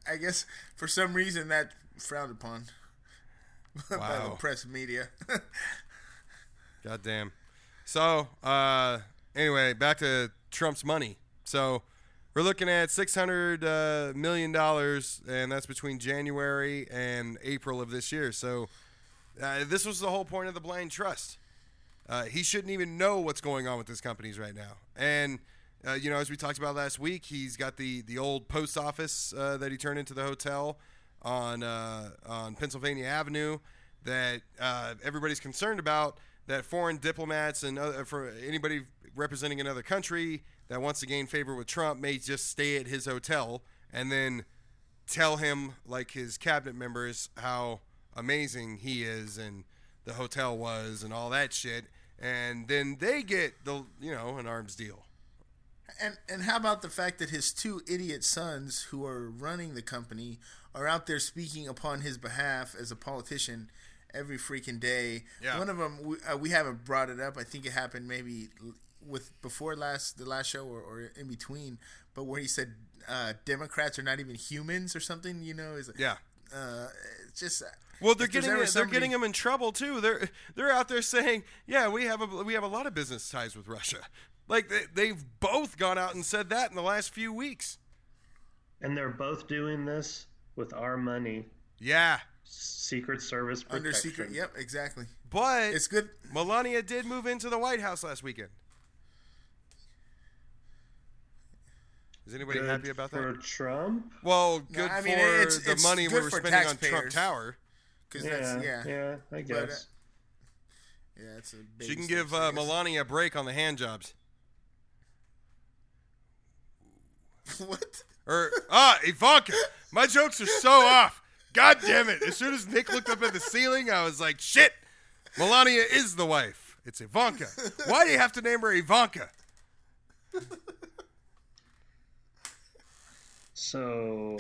I guess for some reason that frowned upon by the press media. Goddamn. So, anyway, back to Trump's money. So, we're looking at $600 million, and that's between January and April of this year. So, this was the whole point of the blind trust. He shouldn't even know what's going on with his companies right now. And, as we talked about last week, he's got the old post office that he turned into the hotel on Pennsylvania Avenue that everybody's concerned about, that foreign diplomats and for anybody representing another country that wants to gain favor with Trump may just stay at his hotel and then tell him, like his cabinet members, how amazing he is and the hotel was and all that shit, and then they get an arms deal. And how about the fact that his two idiot sons who are running the company are out there speaking upon his behalf as a politician every freaking day. Yeah. One of them, we haven't brought it up. I think it happened maybe before the last show or in between, but where he said Democrats are not even humans or something. It's just. Well, they're getting him in trouble too. They're out there saying, yeah, we have a lot of business ties with Russia. Like they've both gone out and said that in the last few weeks. And they're both doing this with our money. Yeah. Secret Service protection. Under secret, yep, exactly. But it's good. Melania did move into the White House last weekend. Is anybody happy about that? For Trump? Well, good for the money we were spending on Trump Tower. Yeah, I guess. But, it's a baby she can give Melania a break on the hand jobs. What? Ivanka. My jokes are so off. God damn it. As soon as Nick looked up at the ceiling, I was like, shit. Melania is the wife. It's Ivanka. Why do you have to name her Ivanka? So,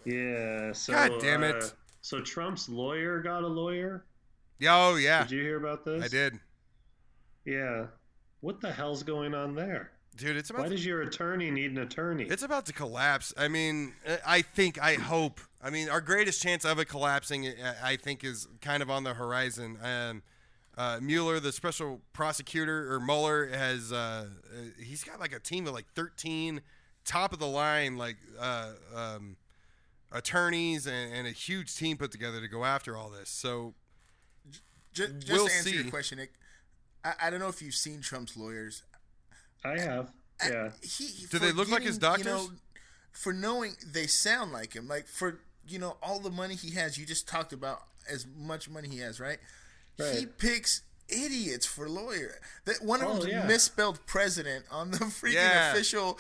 yeah. So, God damn it. So Trump's lawyer got a lawyer? Oh, yeah. Did you hear about this? I did. Yeah. What the hell's going on there? Dude, why does your attorney need an attorney? It's about to collapse. I mean, I hope. I mean, our greatest chance of it collapsing, I think, is kind of on the horizon. Mueller, the special prosecutor, or Mueller, has he's got like a team of like 13 top of the line attorneys and a huge team put together to go after all this. So just we'll to answer see. your question, Nick, I don't know if you've seen Trump's lawyers. I have. Yeah. Do they look like his doctors? For knowing they sound like him, like for all the money he has. You just talked about as much money he has, right? He picks idiots for lawyer. That one of them's misspelled president on the freaking official.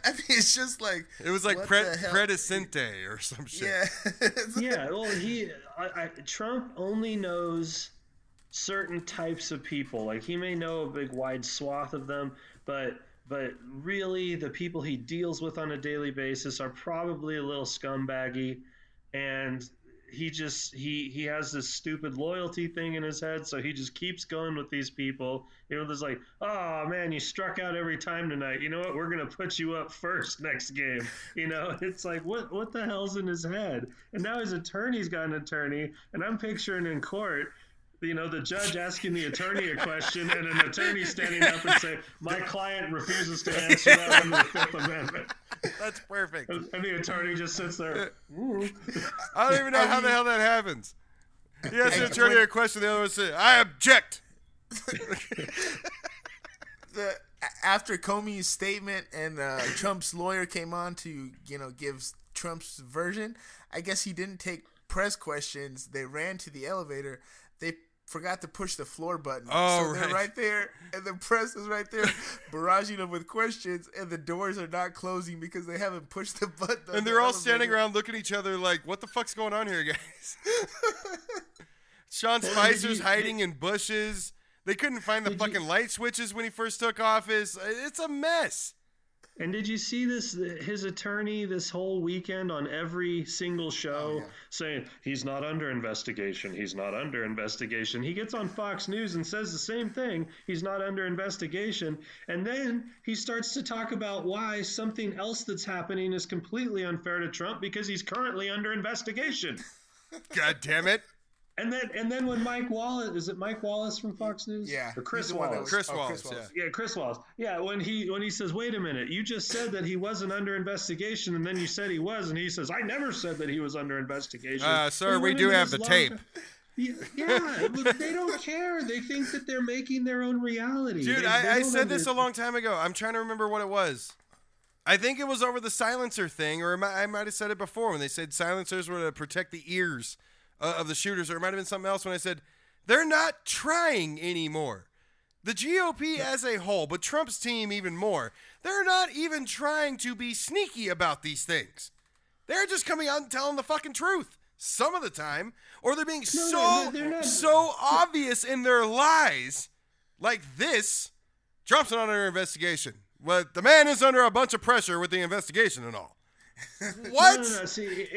I mean, it's just like it was like Predicente or some shit. Yeah. Yeah. Well, Trump only knows certain types of people. Like he may know a big wide swath of them, but really the people he deals with on a daily basis are probably a little scumbaggy, and he has this stupid loyalty thing in his head, so he just keeps going with these people. There's like, oh man, you struck out every time tonight. You know what? We're gonna put you up first next game. It's like what the hell's in his head? And now his attorney's got an attorney, and I'm picturing in court, the judge asking the attorney a question, and an attorney standing up and saying, "My client refuses to answer that under the Fifth Amendment." That's perfect. And the attorney just sits there. I don't even know how the hell that happens. He asks the attorney a question, the other one says, "I object." After Comey's statement and Trump's lawyer came on to give Trump's version, I guess he didn't take press questions. They ran to the elevator. They forgot to push the floor button. Oh, so they're right there, and the press is right there barraging them with questions, and the doors are not closing because they haven't pushed the button. And they're all standing around looking at each other like, what the fuck's going on here, guys? Sean Spicer's hiding in bushes. They couldn't find the fucking light switches when he first took office. It's a mess. And did you see this? His attorney this whole weekend on every single show saying he's not under investigation. He's not under investigation. He gets on Fox News and says the same thing. He's not under investigation. And then he starts to talk about why something else that's happening is completely unfair to Trump because he's currently under investigation. God damn it. And then when Mike Wallace, is it Mike Wallace from Fox News? Yeah. Or Chris Wallace? Chris Wallace, yeah. Yeah, Chris Wallace. Yeah, when he says, wait a minute, you just said that he wasn't under investigation, and then you said he was, and he says, I never said that he was under investigation. Sir, we do have the tape. Yeah, they don't care. They think that they're making their own reality. Dude, I said this a long time ago. I'm trying to remember what it was. I think it was over the silencer thing, or I might have said it before when they said silencers were to protect the ears of the shooters, or it might have been something else when I said they're not trying anymore. The GOP as a whole, but Trump's team even more, they're not even trying to be sneaky about these things. They're just coming out and telling the fucking truth some of the time, or they're being so obvious in their lies, like this. Trump's not under investigation. Well, the man is under a bunch of pressure with the investigation and all. What? No. See,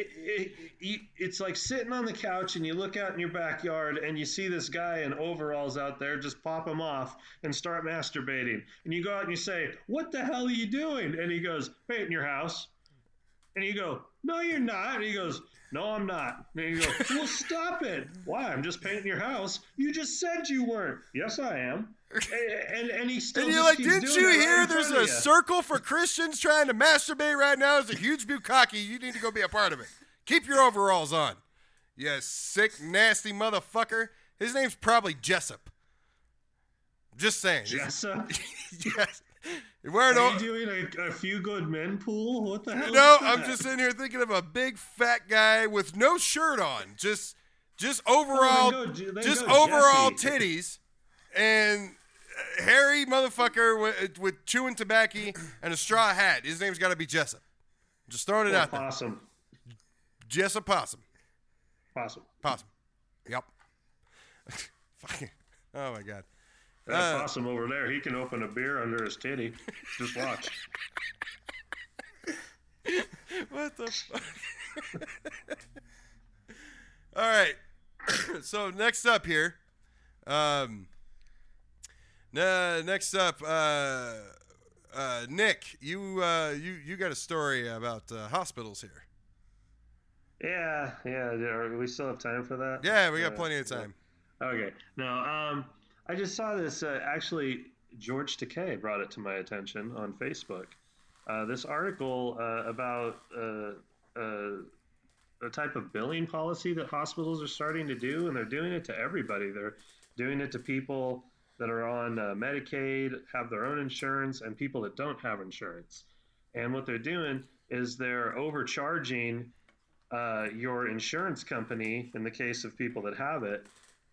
it's like sitting on the couch and you look out in your backyard and you see this guy in overalls out there, just pop him off and start masturbating. And you go out and you say, what the hell are you doing? And he goes, painting your house. And you go, no, you're not. And he goes, no, I'm not. And you go, well, stop it. Why? I'm just painting your house. You just said you weren't. Yes, I am. And he still. And you're like, didn't you hear? There's a circle for Christians trying to masturbate right now. It's a huge bukkake. You need to go be a part of it. Keep your overalls on. You sick, nasty motherfucker. His name's probably Jessup. Just saying. Jessup. Yes. Are you doing a few good men pool? What the hell? No, I'm just sitting here thinking of a big fat guy with no shirt on, just overall, overall titties, and hairy motherfucker with chewing tobacco and a straw hat. His name's got to be Jessup. Just throwing it out there. Possum. Jessup Possum. Possum. Yep. Fucking. Oh my God. That possum over there, he can open a beer under his titty. Just watch. What the fuck? All right. So next up here. Next up, Nick, you got a story about hospitals here. Yeah. We still have time for that? Yeah, we got plenty of time. Okay. No, I just saw this. Actually, George Takei brought it to my attention on Facebook. This article about a type of billing policy that hospitals are starting to do, and they're doing it to everybody. They're doing it to people that are on Medicaid, have their own insurance, and people that don't have insurance. And what they're doing is they're overcharging your insurance company, in the case of people that have it.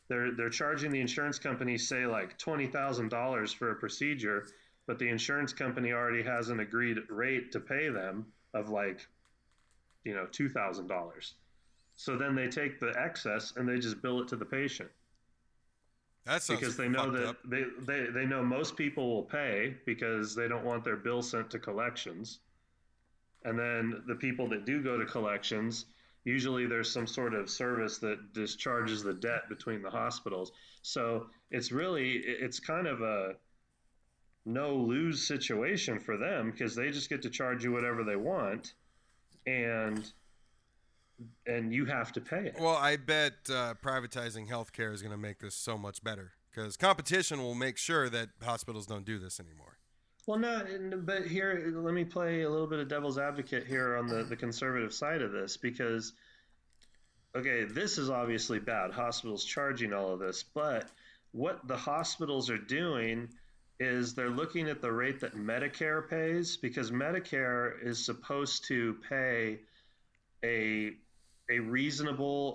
They're charging the insurance company, say, like $20,000 for a procedure, but the insurance company already has an agreed rate to pay them of like, $2,000. So then they take the excess and they just bill it to the patient. That's because they know that they know most people will pay because they don't want their bill sent to collections. And then the people that do go to collections, usually there's some sort of service that discharges the debt between the hospitals. So it's kind of a no-lose situation for them because they just get to charge you whatever they want, and you have to pay it. Well, I bet privatizing healthcare is going to make this so much better because competition will make sure that hospitals don't do this anymore. Well, no, but here, let me play a little bit of devil's advocate here on the conservative side of this because, okay, this is obviously bad. Hospitals charging all of this, but what the hospitals are doing is they're looking at the rate that Medicare pays because Medicare is supposed to pay a reasonable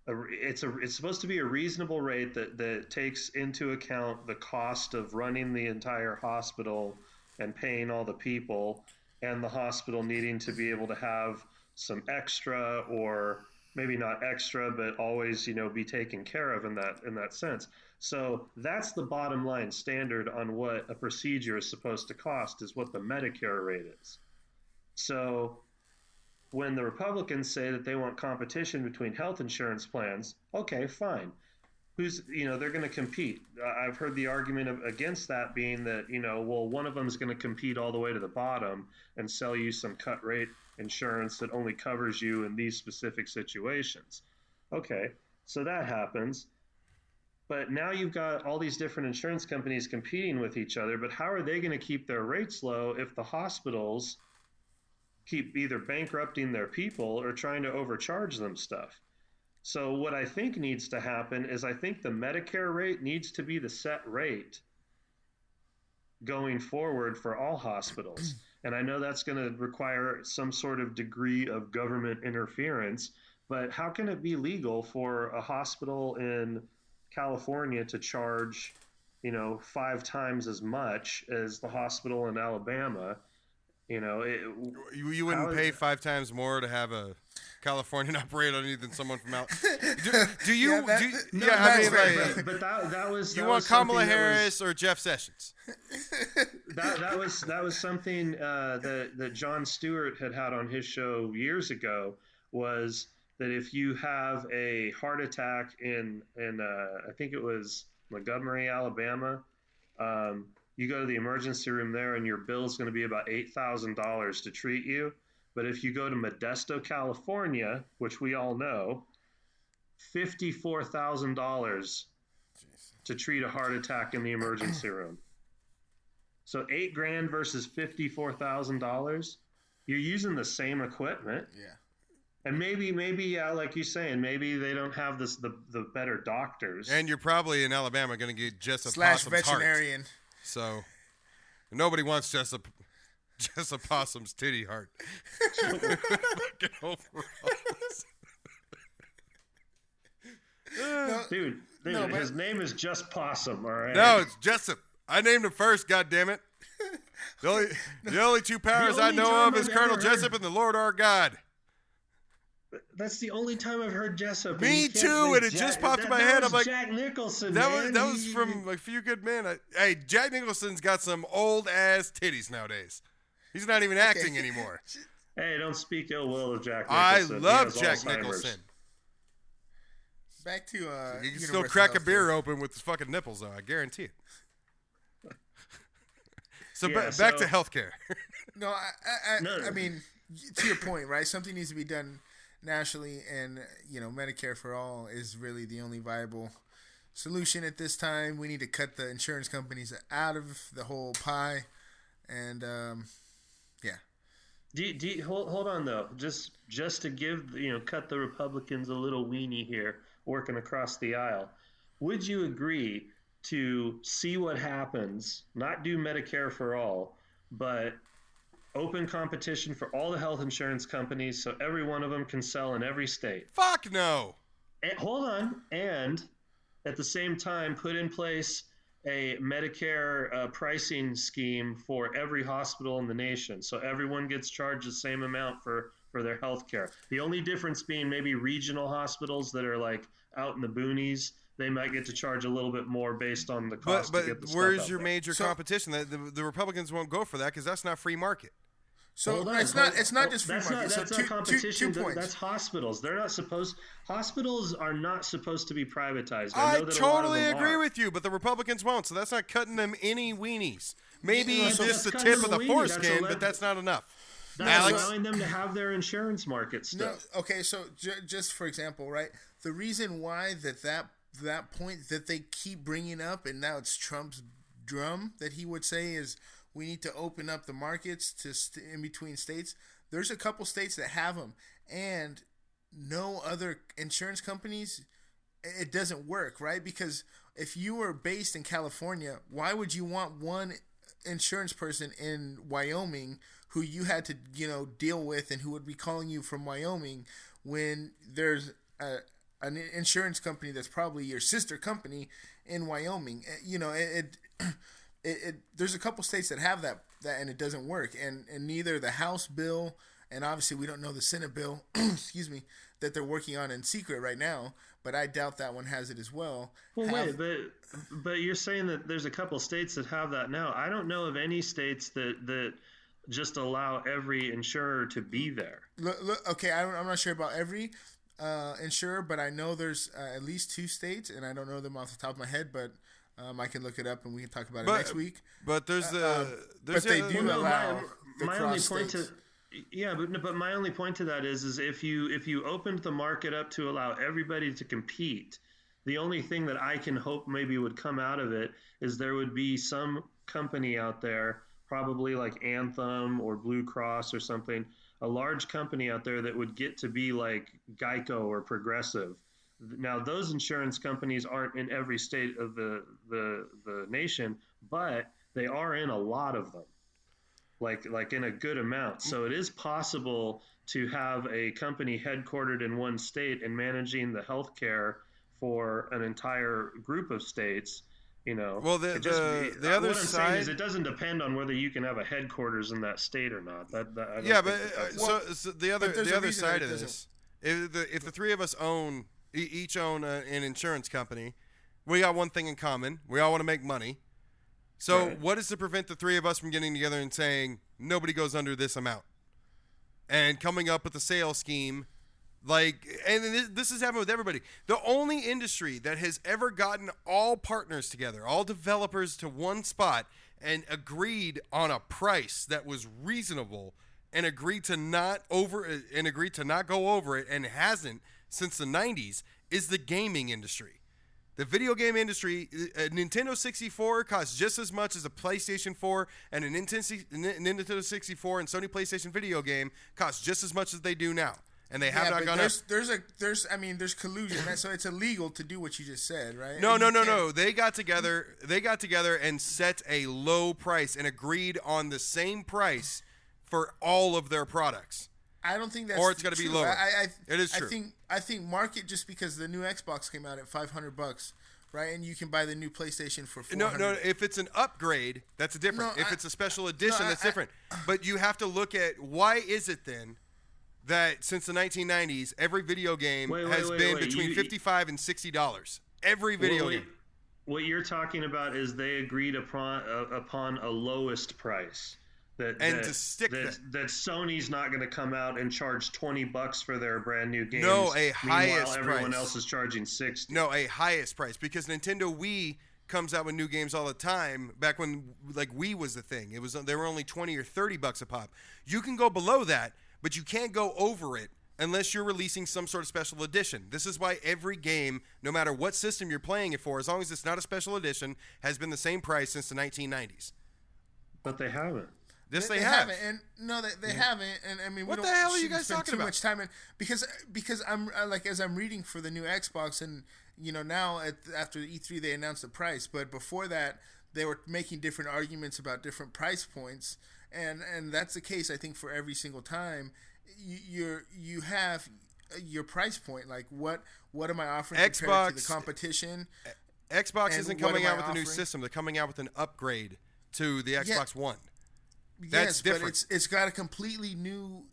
it's supposed to be a reasonable rate that takes into account the cost of running the entire hospital and paying all the people, and the hospital needing to be able to have some extra or maybe not extra, but always, be taken care of in that sense. So that's the bottom line standard on what a procedure is supposed to cost, is what the Medicare rate is. So when the Republicans say that they want competition between health insurance plans, okay, fine. They're going to compete. I've heard the argument against that being that, well, one of them is going to compete all the way to the bottom and sell you some cut rate insurance that only covers you in these specific situations. Okay, so that happens. But now you've got all these different insurance companies competing with each other, but how are they going to keep their rates low if the hospitals keep either bankrupting their people or trying to overcharge them stuff? So what I think needs to happen is I think the Medicare rate needs to be the set rate going forward for all hospitals. And I know that's going to require some sort of degree of government interference, but how can it be legal for a hospital in California to charge, 5 times as much as the hospital in Alabama? You wouldn't pay 5 times more to have a Californian operator on you than someone from out. Do you? But that was. You want Kamala Harris or Jeff Sessions? That was something that Jon Stewart had on his show years ago. Was that if you have a heart attack in I think it was Montgomery, Alabama. You go to the emergency room there and your bill is going to be about $8,000 to treat you. But if you go to Modesto, California, which we all know, $54,000 to treat a heart attack in the emergency room. So $8,000 versus $54,000. You're using the same equipment. Yeah. And maybe, like you're saying, maybe they don't have the better doctors. And you're probably in Alabama going to get just a veterinarian. Heart. So nobody wants just a possum's titty heart. Dude, his name is just Possum, all right? No, it's Jessup. I named him first, goddammit. The only 2 powers I know of is Colonel Jessup and the Lord our God. That's the only time I've heard Jessup. Me too, and it just popped in my head. I'm like, Jack Nicholson. That was from A Few Good Men. Hey, Jack Nicholson's got some old ass titties nowadays. He's not even acting anymore. Hey, don't speak ill will of Jack Nicholson. I love Jack Alzheimer's. Nicholson. Back to you can still crack a beer open with his fucking nipples, though. I guarantee it. So back to healthcare. No, I mean, to your point, right? Something needs to be done nationally, and Medicare for all is really the only viable solution at this time. We need to cut the insurance companies out of the whole pie, and hold on though, just to give cut the Republicans a little weenie here, working across the aisle. Would you agree to see what happens? Not do Medicare for all, but open competition for all the health insurance companies so every one of them can sell in every state. Fuck no. And, hold on. And at the same time, put in place a Medicare pricing scheme for every hospital in the nation. So everyone gets charged the same amount for their health care. The only difference being maybe regional hospitals that are like out in the boonies, they might get to charge a little bit more based on the cost to get the stuff out. Where's your major competition? The Republicans won't go for that because that's not free market. So it's not just free market. That's so not competition. 2 points. That's hospitals. They're not supposed. Hospitals are not supposed to be privatized. I totally agree with you, but the Republicans won't. So that's not cutting them any weenies. Maybe just the tip of the foreskin, but that's not enough. That's allowing them to have their insurance market stuff. No, okay, so just for example, right? The reason why that point that they keep bringing up, and now it's Trump's drum that he would say is, we need to open up the markets to in between states. There's a couple states that have them, and no other insurance companies. It doesn't work, right? Because if you were based in California, why would you want one insurance person in Wyoming who you had to deal with and who would be calling you from Wyoming when there's an insurance company that's probably your sister company in Wyoming? There's a couple states that have that and it doesn't work, and neither the House bill and obviously we don't know the Senate bill, excuse me, that they're working on in secret right now. But I doubt that one has it as well. Well, but you're saying that there's a couple states that have that now. I don't know of any states that just allow every insurer to be there. Okay, I'm not sure about every insurer, but I know there's at least 2 states, and I don't know them off the top of my head, but I can look it up and we can talk about it next week. But there's but they do allow the my cross only point states. but my only point to that is if you opened the market up to allow everybody to compete, the only thing that I can hope maybe would come out of it is there would be some company out there, probably like Anthem or Blue Cross or something, a large company out there that would get to be like Geico or Progressive. Now, those insurance companies aren't in every state of the nation, but they are in a lot of them, like in a good amount. So it is possible to have a company headquartered in one state and managing the healthcare for an entire group of states. Well, the other what I'm side saying is it doesn't depend on whether you can have a headquarters in that state or not. so the other side of this, if the three of us each own an insurance company, we got one thing in common: we all want to make money. So Right. What is to prevent the three of us from getting together and saying nobody goes under this amount, and coming up with a sales scheme? And this has happened with everybody. The only industry that has ever gotten all partners together, all developers to one spot, and agreed on a price that was reasonable, and agreed to not go over it, and hasn't since the 90s, is the gaming industry. The video game industry, a Nintendo 64 costs just as much as a PlayStation 4, and a Nintendo 64 and Sony PlayStation video game costs just as much as they do now. And they have not gone up. There's collusion, right? So it's illegal to do what you just said, right? No. They got together and set a low price and agreed on the same price for all of their products. I don't think that's or it's going to be true. lower. It is true. I think market, just because the new Xbox came out at $500, right? And you can buy the new PlayStation for $400. No. If it's an upgrade, that's different. If it's a special edition, that's different. But you have to look at, why is it then that since the 1990s, every video game has been between $55 and $60. Every video game. What you're talking about is they agreed upon a lowest price. That Sony's not going to come out and charge $20 for their brand new games. No, a highest price. Everyone else is charging $60. No, a highest price, because Nintendo Wii comes out with new games all the time. Back when Wii was the thing, they were only $20 or $30 a pop. You can go below that, but you can't go over it unless you're releasing some sort of special edition. This is why every game, no matter what system you're playing it for, as long as it's not a special edition, has been the same price since the 1990s. But they haven't. They haven't, they haven't, and I mean, what the hell are you guys talking about? Much time because I'm as I'm reading for the new Xbox, and now after E3 they announced the price, but before that they were making different arguments about different price points, and that's the case I think for every single time. You have your price point, like what am I offering compared to the competition? Xbox isn't coming out with a new system; they're coming out with an upgrade to the Xbox One. That's different. But it's got a completely new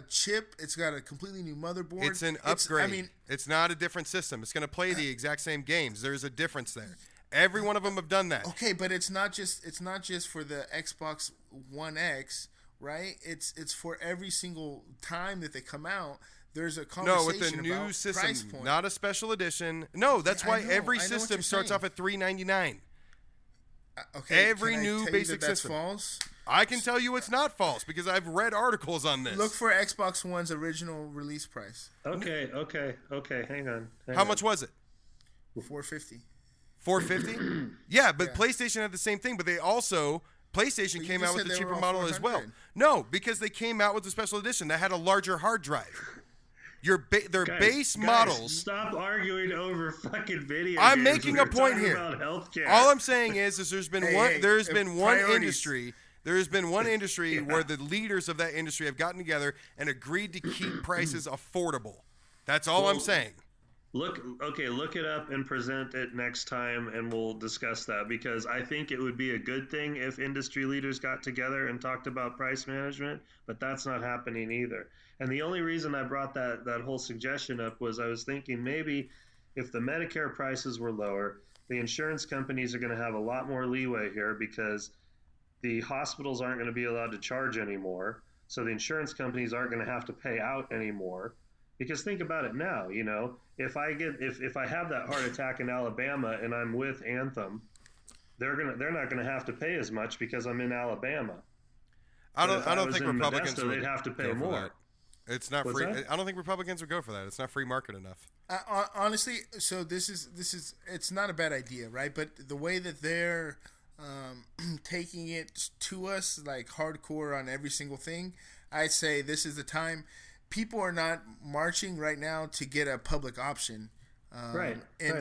chip. It's got a completely new motherboard. It's an upgrade. It's not a different system. It's going to play the exact same games. There's a difference there. Every one of them have done that. Okay, but it's not just for the Xbox One X, right? It's for every single time that they come out. There's a conversation about price point. No, with a new system, not a special edition. No, that's why every system starts off at $399. Okay, every new basic system. That's false? I can tell you it's not false because I've read articles on this. Look for Xbox One's original release price. Okay. Hang on. How much was it? $450. $450? Yeah, but PlayStation had the same thing, but PlayStation came out with the cheaper model as well. No, because they came out with a special edition that had a larger hard drive. Their base models. Stop arguing over fucking video I'm games. making a point here. All I'm saying is there's been one industry. There has been one industry where the leaders of that industry have gotten together and agreed to keep prices affordable. That's all I'm saying. Look it up and present it next time, and we'll discuss that, because I think it would be a good thing if industry leaders got together and talked about price management, but that's not happening either. And the only reason I brought that whole suggestion up was I was thinking maybe if the Medicare prices were lower, the insurance companies are going to have a lot more leeway here, because the hospitals aren't going to be allowed to charge anymore. So the insurance companies aren't going to have to pay out anymore. Because think about it now, if I have that heart attack in Alabama and I'm with Anthem, they're not gonna have to pay as much because I'm in Alabama. I don't think Republicans Modesto, would they'd have to pay go for more. that. It's not What's free. that? I don't think Republicans would go for that. It's not free market enough. Honestly, so this is it's not a bad idea, right? But the way that they're taking it to us, like hardcore on every single thing, I say this is the time. People are not marching right now to get a public option. Right.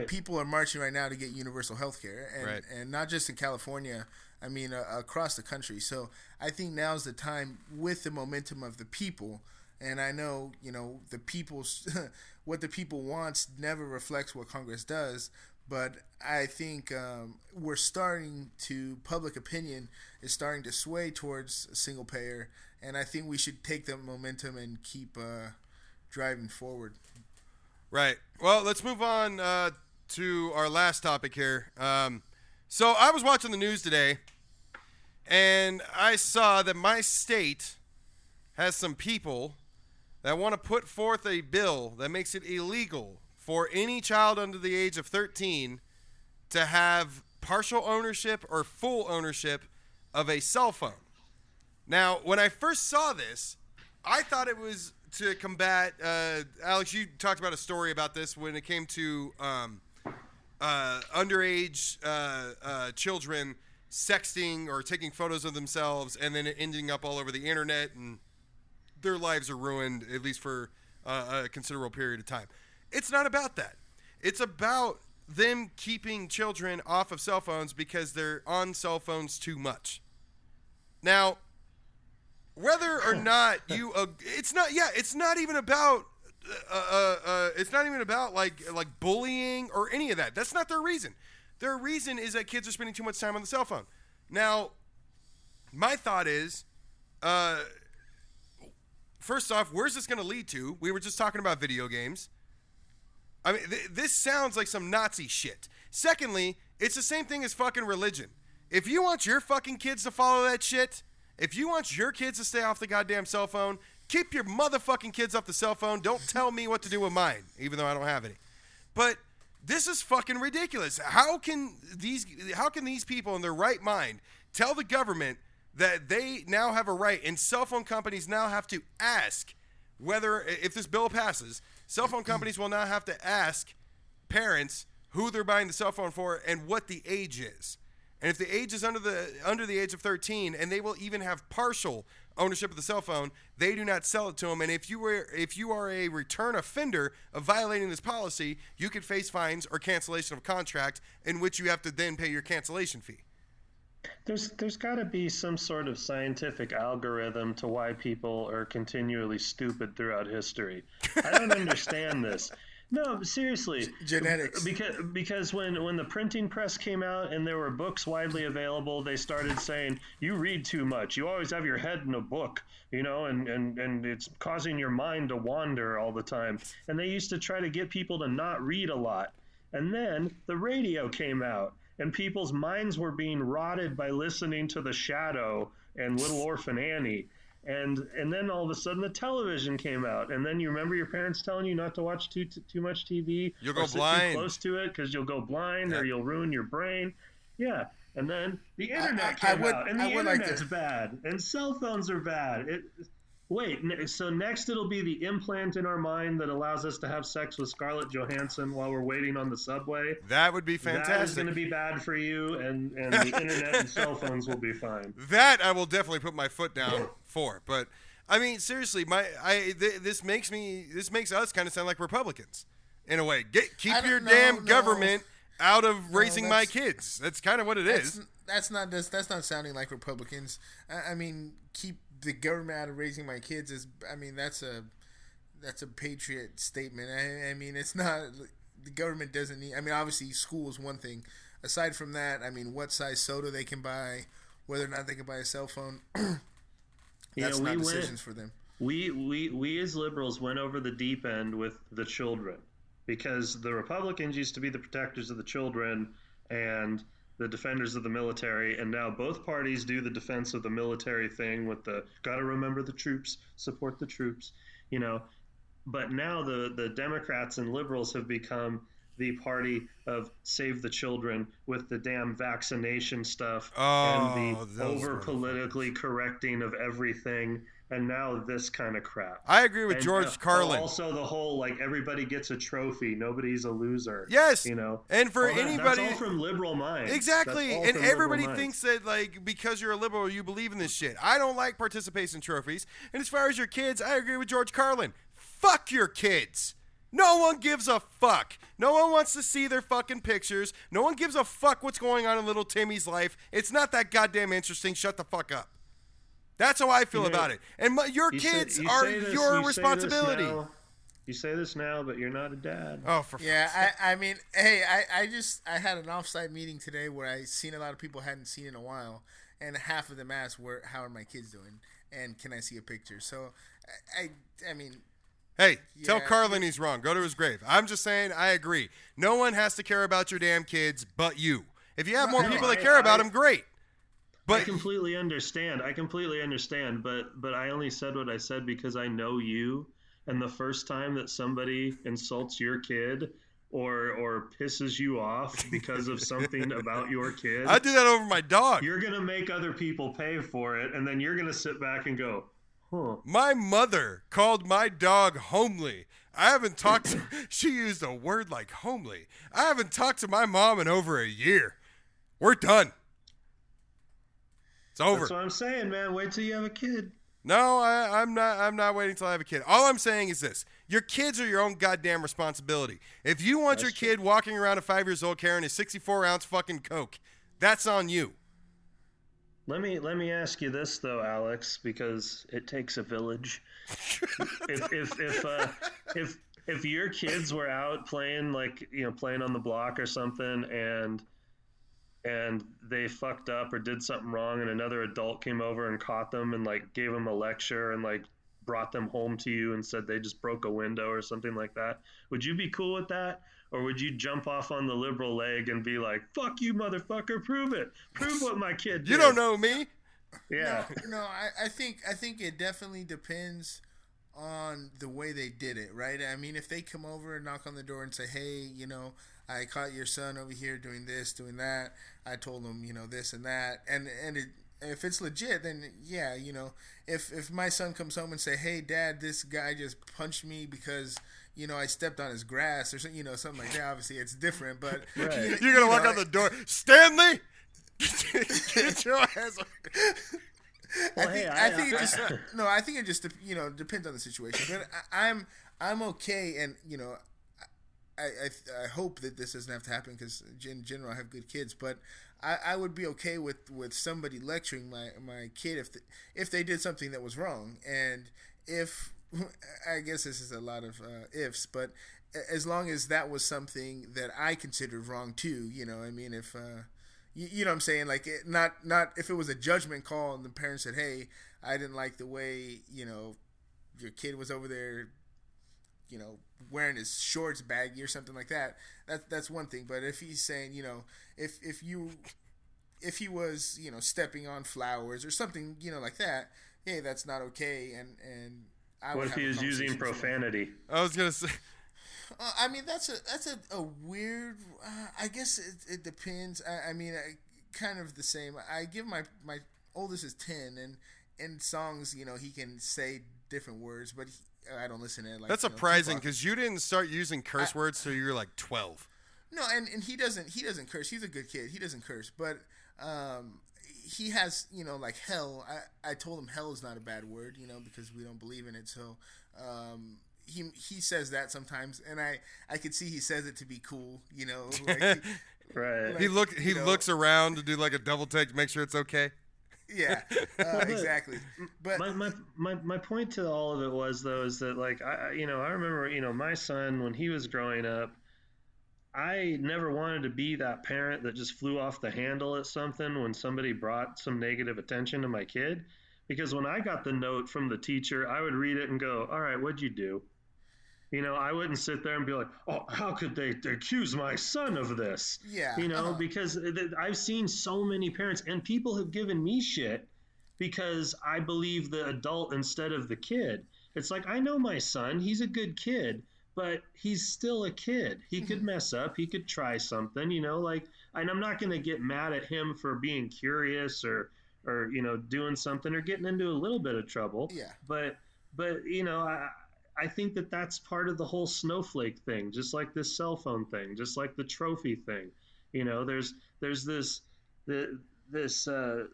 People are marching right now to get universal health care. And not just in California, I mean, across the country. So I think now's the time, with the momentum of the people. And I know, the people's what the people wants never reflects what Congress does. But I think we're starting to, public opinion is starting to sway towards a single payer. And I think we should take that momentum and keep driving forward. Right. Well, let's move on to our last topic here. So I was watching the news today, and I saw that my state has some people that want to put forth a bill that makes it illegal for any child under the age of 13 to have partial ownership or full ownership of a cell phone. Now, when I first saw this, I thought it was to combat, Alex, you talked about a story about this when it came to underage children sexting or taking photos of themselves and then ending up all over the internet, and their lives are ruined, at least for a considerable period of time. It's not about that. It's about them keeping children off of cell phones because they're on cell phones too much. Now, whether or not you, it's not even about like bullying or any of that. That's not their reason. Their reason is that kids are spending too much time on the cell phone. Now, my thought is, first off, where's this going to lead to? We were just talking about video games. I mean, this sounds like some Nazi shit. Secondly, it's the same thing as fucking religion. If you want your fucking kids to follow that shit, if you want your kids to stay off the goddamn cell phone, keep your motherfucking kids off the cell phone. Don't tell me what to do with mine, even though I don't have any. But this is fucking ridiculous. How can these people in their right mind tell the government that they now have a right, and cell phone companies now have to ask whether, if this bill passes, cell phone companies will now have to ask parents who they're buying the cell phone for and what the age is. And if the age is under the age of 13, and they will even have partial ownership of the cell phone, they do not sell it to them. And if you are a return offender of violating this policy, you could face fines or cancellation of contract, in which you have to then pay your cancellation fee. There's got to be some sort of scientific algorithm to why people are continually stupid throughout history. I don't understand this. No, seriously. Genetics. Because when the printing press came out and there were books widely available, they started saying, you read too much. You always have your head in a book, and it's causing your mind to wander all the time. And they used to try to get people to not read a lot. And then the radio came out, and people's minds were being rotted by listening to The Shadow and Little Orphan Annie. And then all of a sudden the television came out, and then you remember your parents telling you not to watch too much TV. You'll go sit blind. too close to it because you'll go blind, or you'll ruin your brain. Yeah, and then the internet came out, and the internet's bad, and cell phones are bad. So next it'll be the implant in our mind that allows us to have sex with Scarlett Johansson while we're waiting on the subway. That would be fantastic. That is going to be bad for you, and the internet and cell phones will be fine. That I will definitely put my foot down for. But I mean, seriously, this makes us kind of sound like Republicans in a way. Keep your damn government out of raising my kids. That's kind of what it is. That's not sounding like Republicans. I mean, keep the government out of raising my kids that's a patriot statement. I mean, it's not. the government doesn't need. I mean, obviously, school is one thing. Aside from that, I mean, what size soda they can buy, whether or not they can buy a cell phone, that's not decisions for them. We as liberals went over the deep end with the children, because the Republicans used to be the protectors of the children and the defenders of the military, and now both parties do the defense of the military thing with the gotta remember the troops, support the troops, you know. But now the Democrats and liberals have become the party of save the children with the damn vaccination stuff and the over politically correcting of everything, and now this kind of crap. I agree with George Carlin. Also the whole, like, everybody gets a trophy, nobody's a loser. Yes, you know. And for anybody, that's all from liberal minds. Exactly, and everybody thinks that, like, because you're a liberal, you believe in this shit. I don't like participation trophies. And as far as your kids, I agree with George Carlin. Fuck your kids. No one gives a fuck. No one wants to see their fucking pictures. No one gives a fuck what's going on in little Timmy's life. It's not that goddamn interesting. Shut the fuck up. That's how I feel about it. And your kids are your responsibility. You say this now, but you're not a dad. Oh, for I mean, hey, I had an offsite meeting today where I seen a lot of people I hadn't seen in a while, and half of them asked, "How are my kids doing? And can I see a picture?" So, I mean. Hey, tell Carlin he's wrong. Go to his grave. I'm just saying, I agree. No one has to care about your damn kids but you. If you have more people that care about them, great. But I completely understand. But I only said what I said because I know you. And the first time that somebody insults your kid or pisses you off because of something about your kid, I do that over my dog. You're going to make other people pay for it, and then you're going to sit back and go, huh. My mother called my dog homely. I haven't talked to, she used a word like homely. I haven't talked to my mom in over a year. We're done. It's over. That's what I'm saying, man. Wait till you have a kid. No, I'm not waiting till I have a kid. All I'm saying is this. Your kids are your own goddamn responsibility. If you want your kid walking around at 5 years old carrying a 64-ounce fucking Coke, that's on you. Let me ask you this though, Alex, because it takes a village. If your kids were out playing, like, you know, playing on the block or something, and they fucked up or did something wrong, and another adult came over and caught them and, like, gave them a lecture and, like, brought them home to you and said they just broke a window or something like that, would you be cool with that? Or would you jump off on the liberal leg and be like, fuck you, motherfucker, prove it. Prove what my kid did. You don't know me. Yeah. No, I think it definitely depends on the way they did it, right? I mean, if they come over and knock on the door and say, hey, you know, I caught your son over here doing this, doing that. I told him, you know, this and that. And if it's legit, then yeah, you know, if my son comes home and say, hey, Dad, this guy just punched me because, you know, I stepped on his grass or something, you know, something like that. Obviously, it's different, but right. You're gonna walk out the door, Stanley. Get your ass. I think it just you know, depends on the situation. But I'm okay, and you know, I hope that this doesn't have to happen because in general I have good kids, but I would be okay with somebody lecturing my kid if they did something that was wrong, and if I guess this is a lot of ifs, but as long as that was something that I considered wrong too, you know, I mean, if you know what I'm saying, like not if it was a judgment call and the parents said, hey, I didn't like the way, you know, your kid was over there, you know, wearing his shorts baggy or something like that, that's one thing. But if he's saying, you know, if he was, you know, stepping on flowers or something, you know, like that, hey, that's not okay. And I what if he was using profanity? I was gonna say. I mean, that's a weird. I guess it depends. I mean, kind of the same. I give my oldest is 10, and in songs, you know, he can say different words, but I don't listen to it. Like, that's surprising because you didn't start using curse words till you were like 12. No, and he doesn't curse. He's a good kid. He doesn't curse, but he has, you know, like hell. I told him hell is not a bad word, you know, because we don't believe in it. So he says that sometimes, and I could see he says it to be cool, you know. Like right. Like, he looks around to do like a double take to make sure it's okay. Yeah, exactly. But my point to all of it was, though, is that, like, I remember, you know, my son when he was growing up, I never wanted to be that parent that just flew off the handle at something when somebody brought some negative attention to my kid. Because when I got the note from the teacher, I would read it and go, all right, what'd you do? I wouldn't sit there and be like, oh, how could they accuse my son of this? Yeah. Because I've seen so many parents and people have given me shit because I believe the adult instead of the kid. It's like, I know my son, he's a good kid, but he's still a kid. He could mess up. He could try something, and I'm not going to get mad at him for being curious or doing something or getting into a little bit of trouble. Yeah. But I think that that's part of the whole snowflake thing, just like this cell phone thing, just like the trophy thing. There's this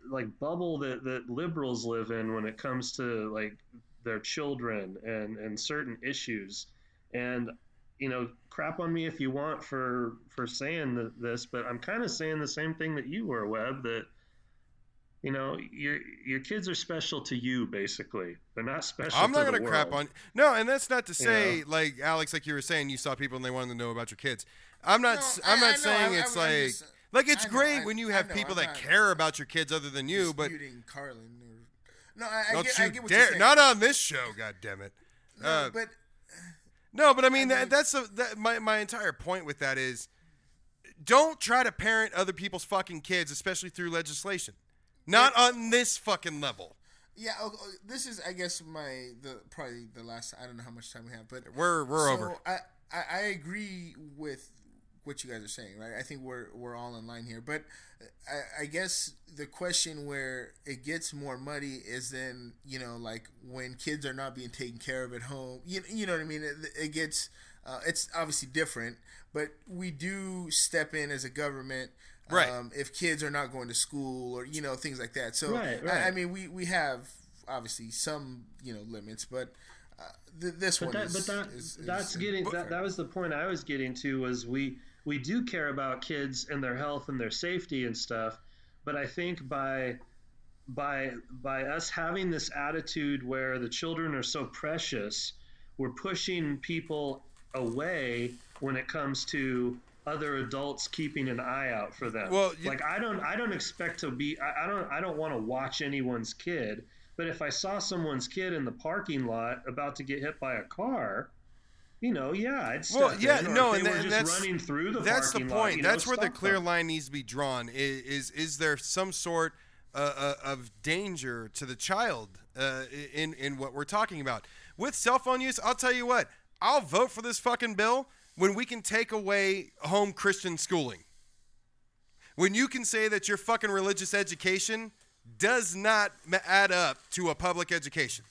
like bubble that liberals live in when it comes to like their children and certain issues. And crap on me if you want for saying this, but I'm kind of saying the same thing that you were, Webb, that your kids are special to you, basically. They're not special. I'm not going to crap on. No, and that's not to say, like Alex, like you were saying, you saw people and they wanted to know about your kids. I'm not saying it's it's great when you have people that care about your kids other than you, but Carlin. No, I get what you're saying. Not on this show, God damn it. No, but I mean, my entire point with that is, don't try to parent other people's fucking kids, especially through legislation. Not on this fucking level. Yeah, this is, I guess, probably the last. I don't know how much time we have, but we're over. I agree with what you guys are saying, right? I think we're all in line here, but I guess the question where it gets more muddy is then like when kids are not being taken care of at home. You know what I mean? It gets it's obviously different, but we do step in as a government. Right. If kids are not going to school or things like that. So right. I mean we have obviously some limits, but this one is that was the point I was getting to, was we do care about kids and their health and their safety and stuff, but I think by us having this attitude where the children are so precious, we're pushing people away when it comes to other adults keeping an eye out for them. Well, I don't expect to be. I don't want to watch anyone's kid. But if I saw someone's kid in the parking lot about to get hit by a car, I'd step in. Or if they were just running through the that's parking the point. lot, That's where the stop clear them. line needs to be drawn. Is there some sort of danger to the child in what we're talking about with cell phone use? I'll tell you what. I'll vote for this fucking bill when we can take away home Christian schooling. When you can say that your fucking religious education does not add up to a public education.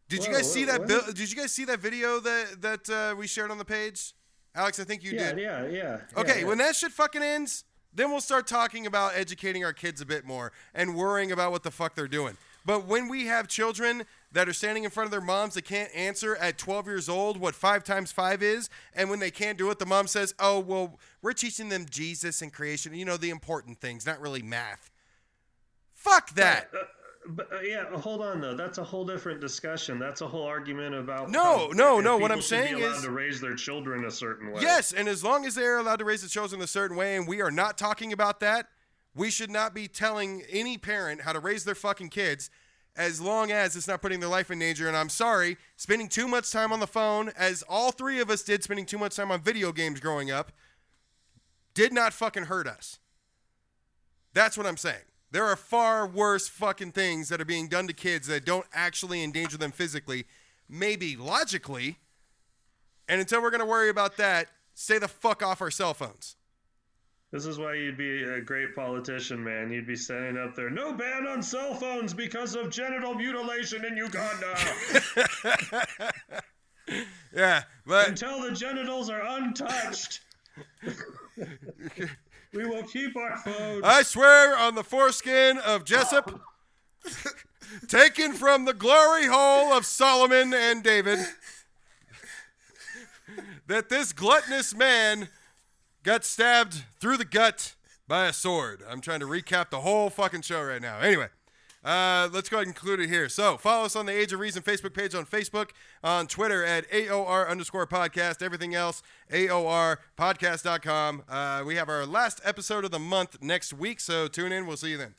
Did you guys see that bill? Did you guys see that video that we shared on the page? Alex, I think you did. Yeah. Okay, when that shit fucking ends, then we'll start talking about educating our kids a bit more and worrying about what the fuck they're doing. But when we have children that are standing in front of their moms that can't answer at 12 years old what 5 times 5 is, and when they can't do it, the mom says, oh, well, we're teaching them Jesus and creation, the important things, not really math. Fuck that. Hold on though. That's a whole different discussion. That's a whole argument about no. What I'm saying is, to raise their children a certain way. Yes, and as long as they're allowed to raise their children a certain way, and we are not talking about that, we should not be telling any parent how to raise their fucking kids, as long as it's not putting their life in danger. And I'm sorry, spending too much time on the phone, as all three of us did, spending too much time on video games growing up, did not fucking hurt us. That's what I'm saying. There are far worse fucking things that are being done to kids that don't actually endanger them physically, maybe logically. And until we're going to worry about that, stay the fuck off our cell phones. This is why you'd be a great politician, man. You'd be standing up there, no ban on cell phones because of genital mutilation in Uganda. Yeah, but until the genitals are untouched, we will keep our phones. I swear on the foreskin of Jessup, taken from the glory hole of Solomon and David, that this gluttonous man got stabbed through the gut by a sword. I'm trying to recap the whole fucking show right now. Anyway, Let's go ahead and conclude it here. So follow us on the Age of Reason Facebook page on Facebook, on Twitter at AOR_podcast. Everything else, AORpodcast.com. We have our last episode of the month next week, so tune in. We'll see you then.